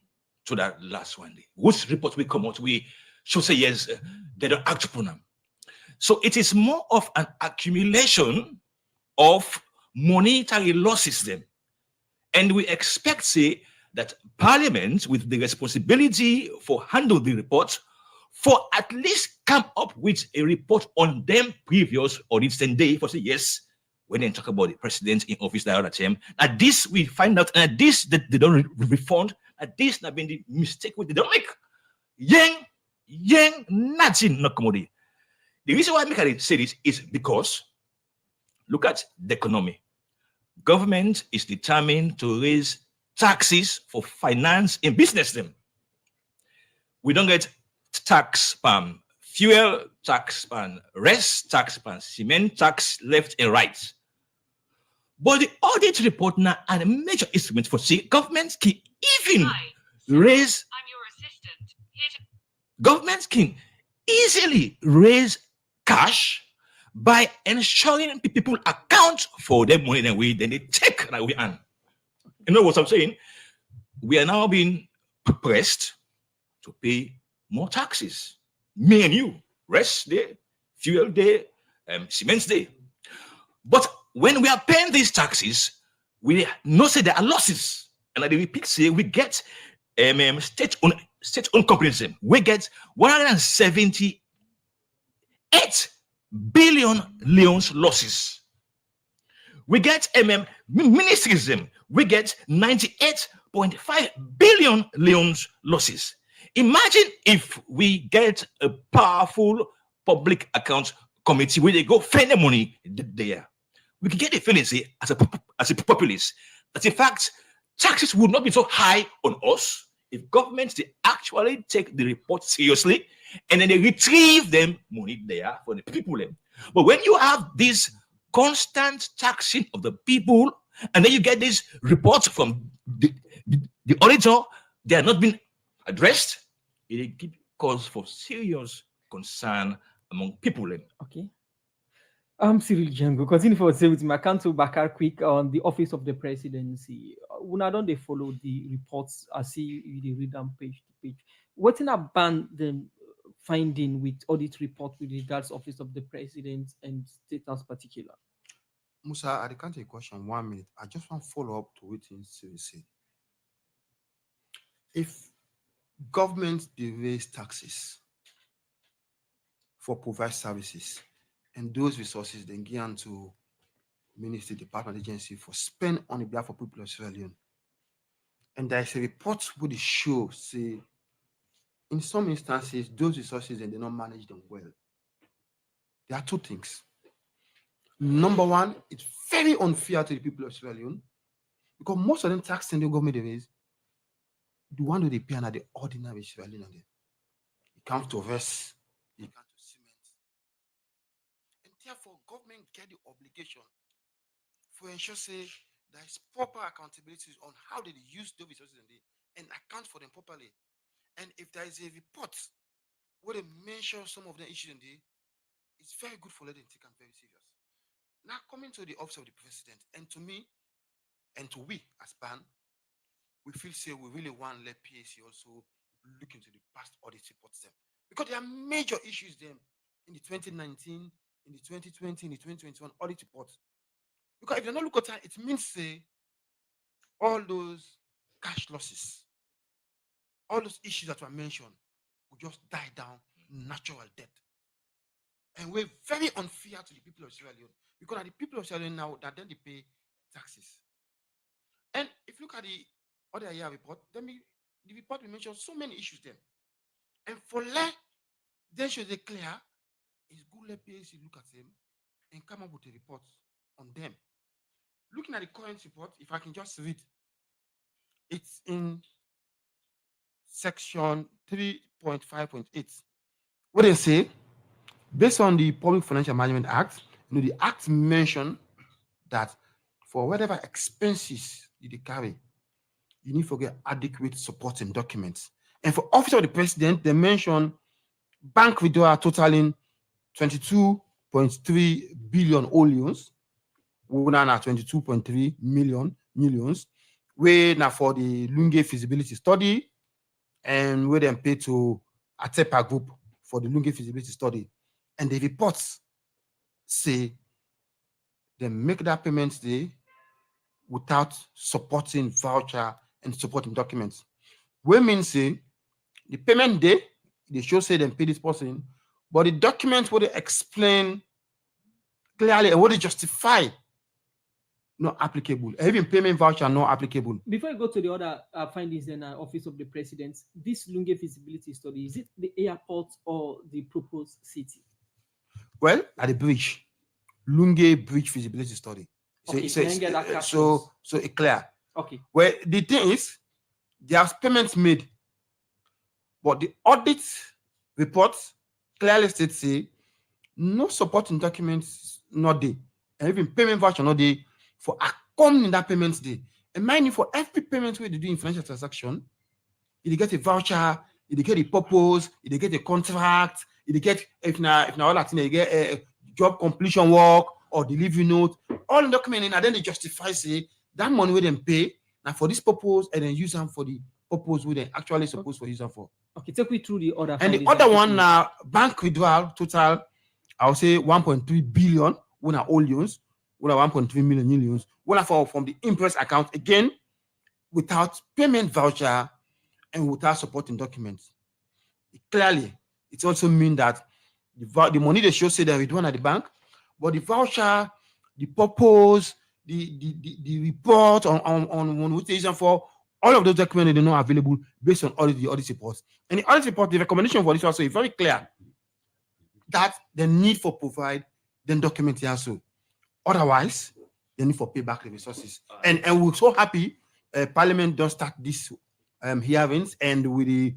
to that last one day? Which report we come out, we should say yes, they don't act upon them. So it is more of an accumulation of monetary losses then. And we expect, say, that Parliament, with the responsibility for handle the report, for at least come up with a report on them previous audits and day for say yes, when they talk about the president in office the other time. At this we find out, and at this that they don't refund, at this not been the mistake with they don't make. Yang nothing not commodity. The reason why I say this is because look at the economy. Government is determined to raise taxes for finance and business them. We don't get tax pan fuel, tax pan rest, tax pan cement, tax left and right. But the audit report now and a major instrument for say governments can even raise. I'm your assistant. Governments can easily raise cash by ensuring people account for their money and way, then they take that we earn. You know what I'm saying? We are now being pressed to pay more taxes. Me and you, rest day, fuel day, cement day. But when we are paying these taxes, we know say there are losses. And I repeat, say we get state-owned companies. We get 178 billion leons losses. We get ministries. We get 98.5 billion leons losses. Imagine if we get a powerful public accounts committee where they go find the money there. We can get a feeling, say, as a populace, that in fact taxes would not be so high on us if governments they actually take the report seriously and then they retrieve them money there for the people. But when you have this constant taxing of the people, and then you get these reports from the auditor, they are not being addressed, it gives cause for serious concern among people. Okay. I'm Cyril Django. Continue for say with my counsel Bakar quick on the office of the presidency. When I don't they follow the reports, I see they read them page to page. What's in a band them finding with audit report with regards office of the president and status particular? Musa, I can't take a question 1 minute. I just want to follow up to what you said. If government they raise taxes for provide services, and those resources then given to Ministry, Department, Agency for spend on behalf of people of Sierra Leone, and there is a report would show say in some instances those resources and they not manage them well. There are two things. Number one, it's very unfair to the people of Sierra Leone because most of them tax and the government they raise, the one that they pay are the ordinary Sierra Leone. It comes to rest, it comes to cement, and therefore government get the obligation for ensure say there is proper accountability on how they use those resources and account for them properly. And if there is a report where they mention some of the issues in there, it's very good for letting take them very serious. Now coming to the office of the president, and to me, And to we as BAN, we feel say we really want to let PAC also look into the past audit reports them. Because there are major issues then in the 2019, in the 2020, in the 2021 audit reports. Because if you don't look at that, it means say all those cash losses, all those issues that were mentioned will just die down natural death. And we're very unfair to the people of Sierra Leone because the people of Sierra Leone now that then they pay taxes. And if you look at the other year report, then the report will mention so many issues then. And for let then should they clear, it's good let PAC look at them and come up with a report on them. Looking at the current report, if I can just read, it's in section 3.5.8. What they say, based on the Public Financial Management Act, the act mentioned that for whatever expenses you carry, you need to get adequate supporting documents. And for Office of the President, they mentioned bank withdrawal totaling 22.3 billion olions, we now 22.3 millions, where now for the Lunge feasibility study, and where then pay to Atepa Group for the Lunge feasibility study. And the reports say they make that payment day without supporting voucher and supporting documents. We mean say the payment day, they show say they pay this person, but the documents what they explain clearly and what they justify not applicable. Even payment voucher not applicable. Before I go to the other findings in Office of the President, this Lunge feasibility study, is it the airport or the proposed city? Well, at the bridge, Lunge bridge feasibility study. So, Okay, so it's clear. Okay. Well, the thing is, there's payments made, but the audit report clearly states say no supporting documents not there, and even payment voucher not there for accompanying that payment day. And mind you, for every payment we do in financial transaction, you get a voucher, you get a purpose, you get a contract, you get if now all that thing, you get a job completion work or delivery note, all the document in, and then they justify say that money we then pay now for this purpose and then use them for the purpose we then actually supposed to use them for. Okay, take me through the other. And the other one now, bank withdrawal total, I would say 1.3 billion, one are all loans, one are 1.3 million, one are from the interest account, again, without payment voucher and without supporting documents. Clearly, it also means that the money they show say they withdrawn at the bank, but the voucher, the purpose, the report on what they use for, all of those documents are not available based on the audit reports. And the audit report, the recommendation for this also is very clear that the need for provide then document here also. Otherwise, they need for pay back the resources. And we're so happy Parliament does start this hearings and with the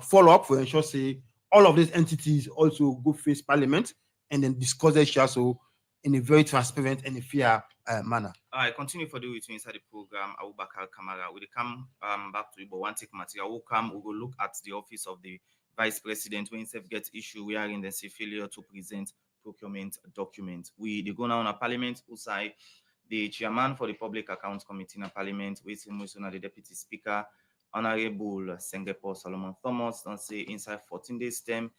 follow-up for ensure say all of these entities also go face Parliament and then discuss the issue also in a very transparent and a fair manner. I continue for the with me inside the program. Abubakar Kamara. We'll come back to you, but one take material. We will look at the office of the Vice President when himself gets issue. We are in the failure to present procurement document. We go now on a Parliament side. The chairman for the Public Accounts Committee in Parliament, with the Deputy Speaker, Honorable Sengepo Solomon Thomas, don't say inside 14 days term,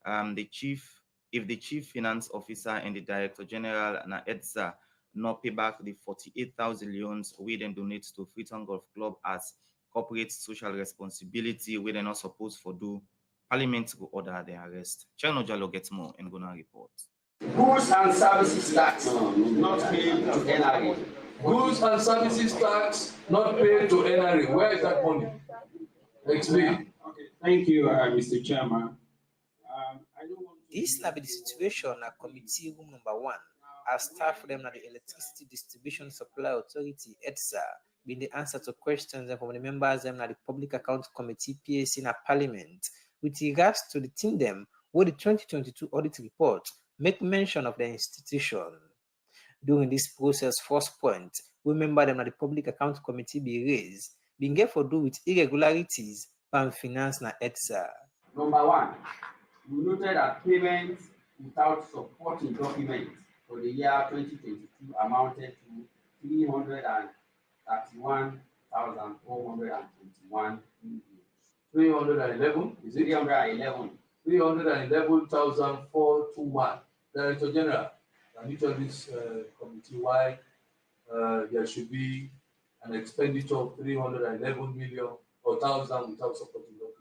if the Chief Finance Officer and the Director General na EDSA not pay back the 48,000 loans we then donate to Freetown Golf Club as corporate social responsibility, we then not supposed for do, Parliament will order the arrest. Chano Jalo gets more and gonna report. Goods and services tax not paid to NRA. Goods and services tax not paid to NRA. Where is that money? Explain. Okay, thank you, Mr. Chairman. This will be the situation at Committee Room Number 1, as staff from the Electricity Distribution Supply Authority, EDSA, being the answer to questions from the members of the Public Accounts Committee, PAC, in Parliament, with regards to the team them where the 2022 audit report make mention of the institution. During this process, first point, we remember them that the Public Accounts Committee be raised, being get for do with irregularities and finance na EDSA. Number 1, we noted that payments without supporting documents for the year 2022 amounted to 31,421 million. 311, is it? 311. 311,421. Director General, can you tell this committee why there should be an expenditure of 311 million or thousand without supporting documents?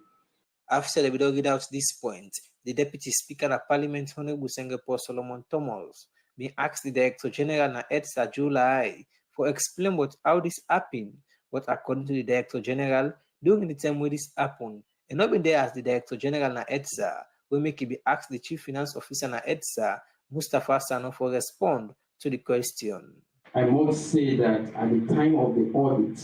After the video read out this point, the Deputy Speaker of Parliament, Honorable Singapore Solomon Thomas, may ask the Director General na EDSA July for explain what how this happened. But according to the Director General, during the time when this happened, and not been there as the Director General na EDSA, we make it be asked the Chief Finance Officer na EDSA, Mustafa Sano, for respond to the question. I must say that at the time of the audit,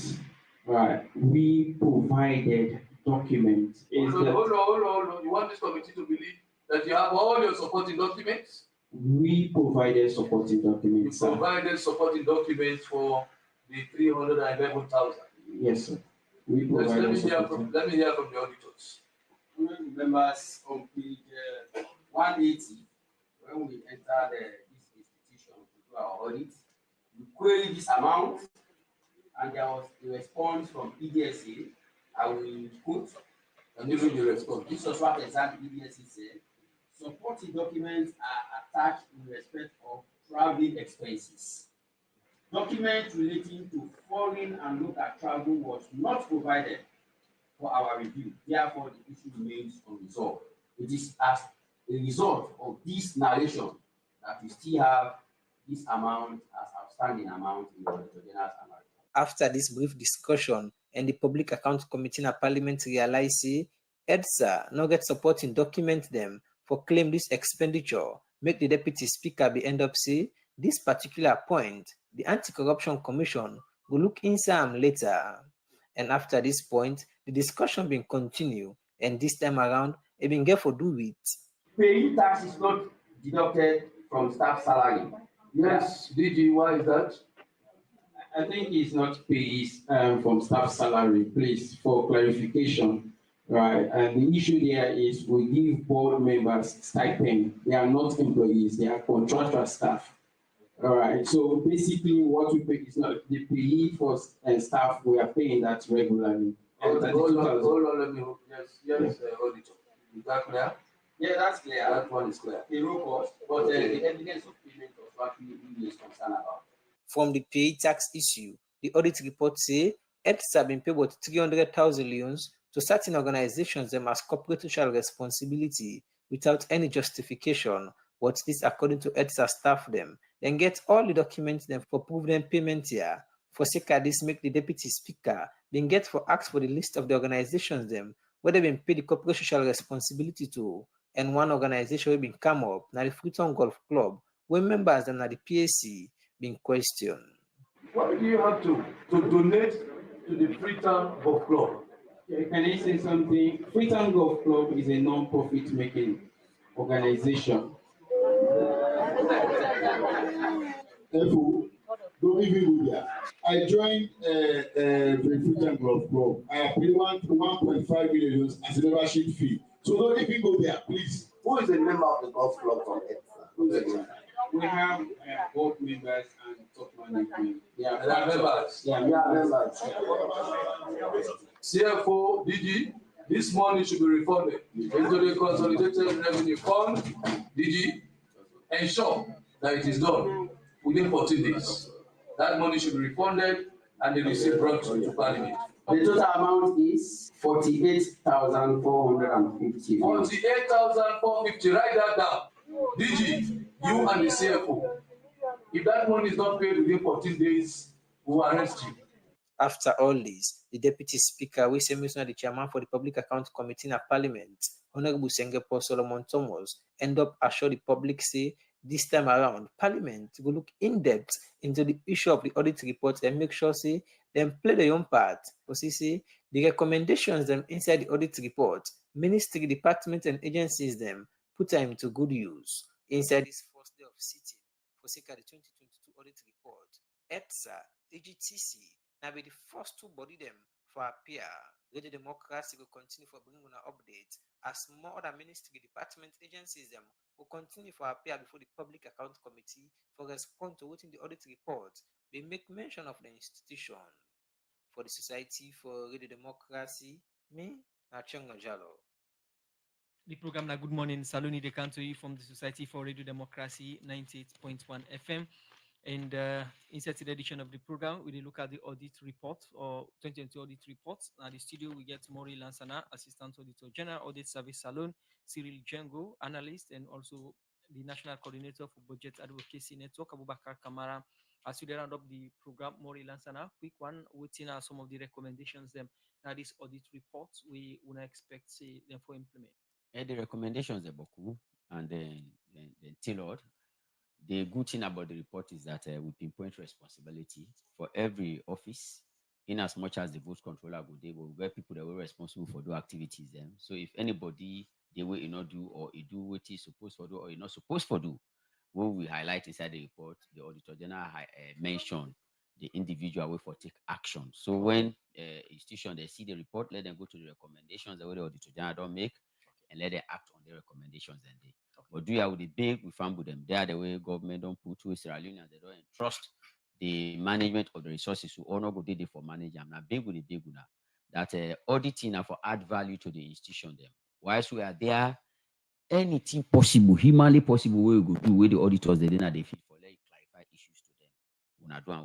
we provided documents. Hold on. You want this committee to believe that you have all your supporting documents? We provided supporting documents. You provided supporting documents for the 311,000. Yes, sir. We provided let me hear from the auditors. Members on page 180, when we enter this institution to do our audit, we query this amount, and there was a response from EDSA. I will quote. And this is the response. This was what exactly EDSA said. Supporting documents are attached in respect of traveling expenses. Documents relating to foreign and local travel was not provided for our review. Therefore, the issue remains unresolved. It is as a result of this narration that we still have this amount as outstanding amount in the Auditor General's analysis. After this brief discussion, and the Public Account Committee in Parliament realized EDSA no get supporting document them for claim this expenditure, make the Deputy Speaker be end up say this particular point, the Anti-Corruption Commission will look into them later. And after this point, the discussion been continue, and this time around, it been get for do it. Paying tax is not deducted from staff salary. Yes, DG, why is that? I think it's not paid from staff salary, please, for clarification, right? And the issue there is we give board members stipend. They are not employees, they are contractual staff. All right, so basically what we pay is not the pay for staff, we are paying that regularly. Hold on, let me hope. Yes, auditor. Is that clear? Yeah, that's clear. That one is clear. The roll cost, but the evidence of payment was what we is concerned about. From the pay tax issue, the audit report say EDSA have been paid about 300,000 loans to certain organizations them as corporate social responsibility without any justification. But this according to EDSA staff them, then get all the documents them for prove them payment here. For sake of this, make the Deputy Speaker then get for ask for the list of the organizations them where they been paid the corporate social responsibility to, and one organization will been come up now the Freetown Golf Club where members them now the PAC being questioned. Why do you have to donate to the Freetown Golf Club? Yeah, can I say something? Freetown Golf Club is a non-profit making organization. Therefore, don't even go there. I joined the Freetown Golf Club. I paid 1.5 million as a membership fee. So don't even go there, please. Who is a member of the golf club from EDSA? We have board members and top management. They are members. Yeah, we are members. CFO, DG, this money should be refunded into the Consolidated Revenue Fund. DG, ensure that it is done within 14 days. That money should be refunded and the receipt brought to Parliament. The total amount is 48,450. 48,450. Write that down. DG, you and the CFO. If that money is not paid within 14 days, we will arrest you. After all this, the Deputy Speaker, we say the Chairman for the Public Account Committee in Parliament, Honorable Singapore Solomon Thomas, end up assure the public say this time around, Parliament will look in depth into the issue of the audit report and make sure say them play their own part. Because see the recommendations them inside the audit report, ministry, departments, and agencies them put them to good use. Inside this first day of sitting for sake of the 2022 audit report, EDSA, AGTC, now be the first to body them for appear. Radio Democracy will continue for bringing an update as more other ministry, department, agencies them will continue for appear before the Public Account Committee for respond to within the audit report. They make mention of the institution. for the Society for Radio Democracy, me, Nachongo Jalo. The program na Good Morning Saloni de Cantoy from the Society for Radio Democracy 98.1 FM. And inside the edition of the program, we look at the audit report or 2022 audit reports. At the studio, we get Maury Lansana, Assistant Auditor General, Audit Service Salon, Cyril Django, Analyst, and also the National Coordinator for Budget Advocacy Network, Abubakar Kamara. As we round up the program, Maury Lansana, quick one, waiting are some of the recommendations them that this audit reports we would expect them for implement. The recommendations are beaucoup and then tailored. The good thing about the report is that we pinpoint responsibility for every office, in as much as the vote controller go they will get people that were responsible for do activities then. So if anybody they will not do or he do what he's supposed to do or he not supposed to do, what we highlight inside the report, the Auditor General mentioned the individual way for take action. So when institution they see the report, let them go to the recommendations that the Auditor General don't make and let them act on the recommendations and they. But do you with the big we found with them there the way government don't put to Sierra Leone they don't trust the management of the resources who honor go did it for manage them. Now big with the big one that auditing for add value to the institution them. Whilst we are there, anything possible, humanly possible we go do with the auditors they didn't they feel for let clarify issues to them.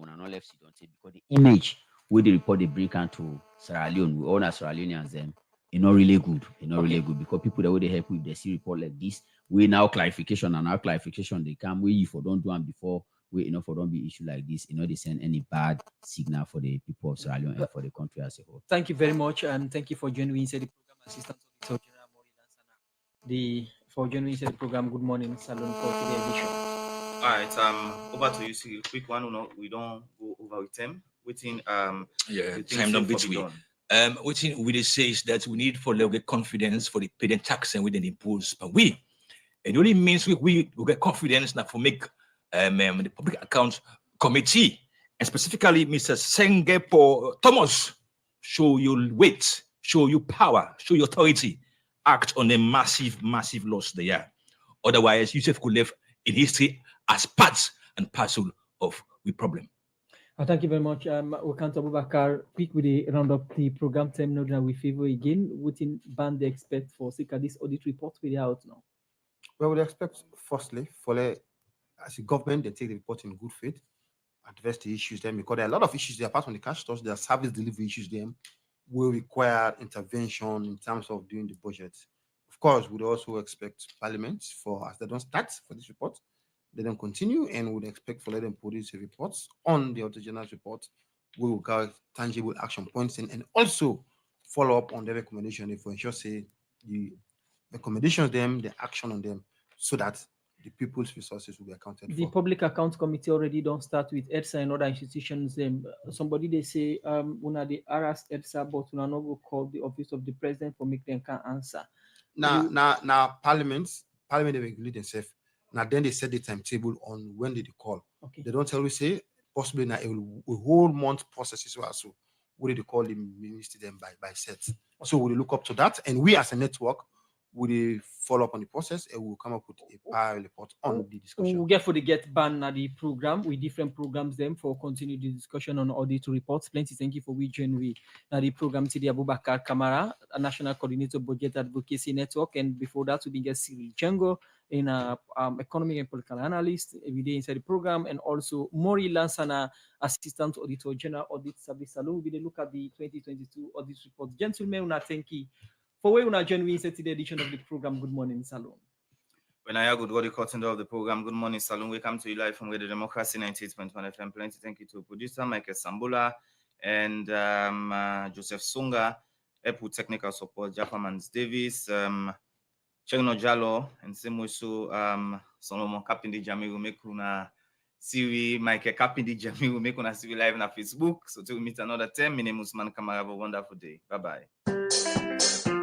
When I not left don't say because the image with the report they bring to Sierra Leone, we all are Sierra Leoneans them. It's not really good. It's not really good because people that would help with the see report like this, we now clarification and our clarification they come we if we don't do them before we for don't be issue like this, they send any bad signal for the people of Sierra Leone and for the country as a whole. Thank you very much and thank you for joining me inside the program, Assistant Auditor General Maury Lansana. For joining me inside the program, Good Morning Salon for today edition. All right, over to you. See, quick one. We don't go over with them. Within time don't beat we. What we say is that we need for level confidence for the paying tax and within impose, but it only means we get confidence now for make the Public Accounts Committee and specifically Mr. Sengepo Thomas show your weight, show you power, show your authority, act on a massive loss there. Otherwise, Yusuf could live in history as part and parcel of the problem. Thank you very much. We can't Abubakar quick with the round up the program time now that we favor again. Within band they expect for this audit report will be out now. Well, we expect firstly for as a government they take the report in good faith, address the issues then because there are a lot of issues there apart from the cash stores, there are service delivery issues there will require intervention in terms of doing the budget. Of course, we'd also expect Parliament for as they don't start for this report. Let them continue and would expect for let them produce reports on the Auditor General's report. We will get tangible action points and also follow up on the recommendation if we ensure say the recommendations them, the action on them, so that the people's resources will be accounted the for. Public Accounts Committee already don't start with EDSA and other institutions. Somebody they say una the harass EDSA, but una not go call the office of the president for make them can answer. Now Parliament they regulate themselves. Now then they set the timetable on when they call. Okay. They don't tell we say possibly now a whole month process as well. So we they call the ministry them by sets. So we look up to that, and we as a network will follow up on the process and we'll come up with a parallel report on the discussion. We'll get ban at the program with different programs them for continue the discussion on audit reports. Plenty thank you for we join we the program today Abubakar Kamara, a National Coordinator Budget Advocacy Network, and before that we get Cyril Django in economic and political analyst every day inside the program, and also Maury Lansana, Assistant Auditor General, Audit Service Salon. We look at the 2022 audit report. Gentlemen, una thank you. For we una join we inside the edition of the program Good Morning Salon. When I good the curtain of the program Good Morning Salon, we come to you live from Radio Democracy 98.1 FM. Plenty thank you to producer Michael Sambula and Joseph Sunga, Epu technical support, Japamans Davis, Chegno Jalo, and Semoso Solomon Kapindi Jamiru Mekuna Siri Michael Kapindi Jamiru Mekuna Siri live on Facebook. So till we meet another time, my name is Usman Kamara. Have a wonderful day. Bye bye.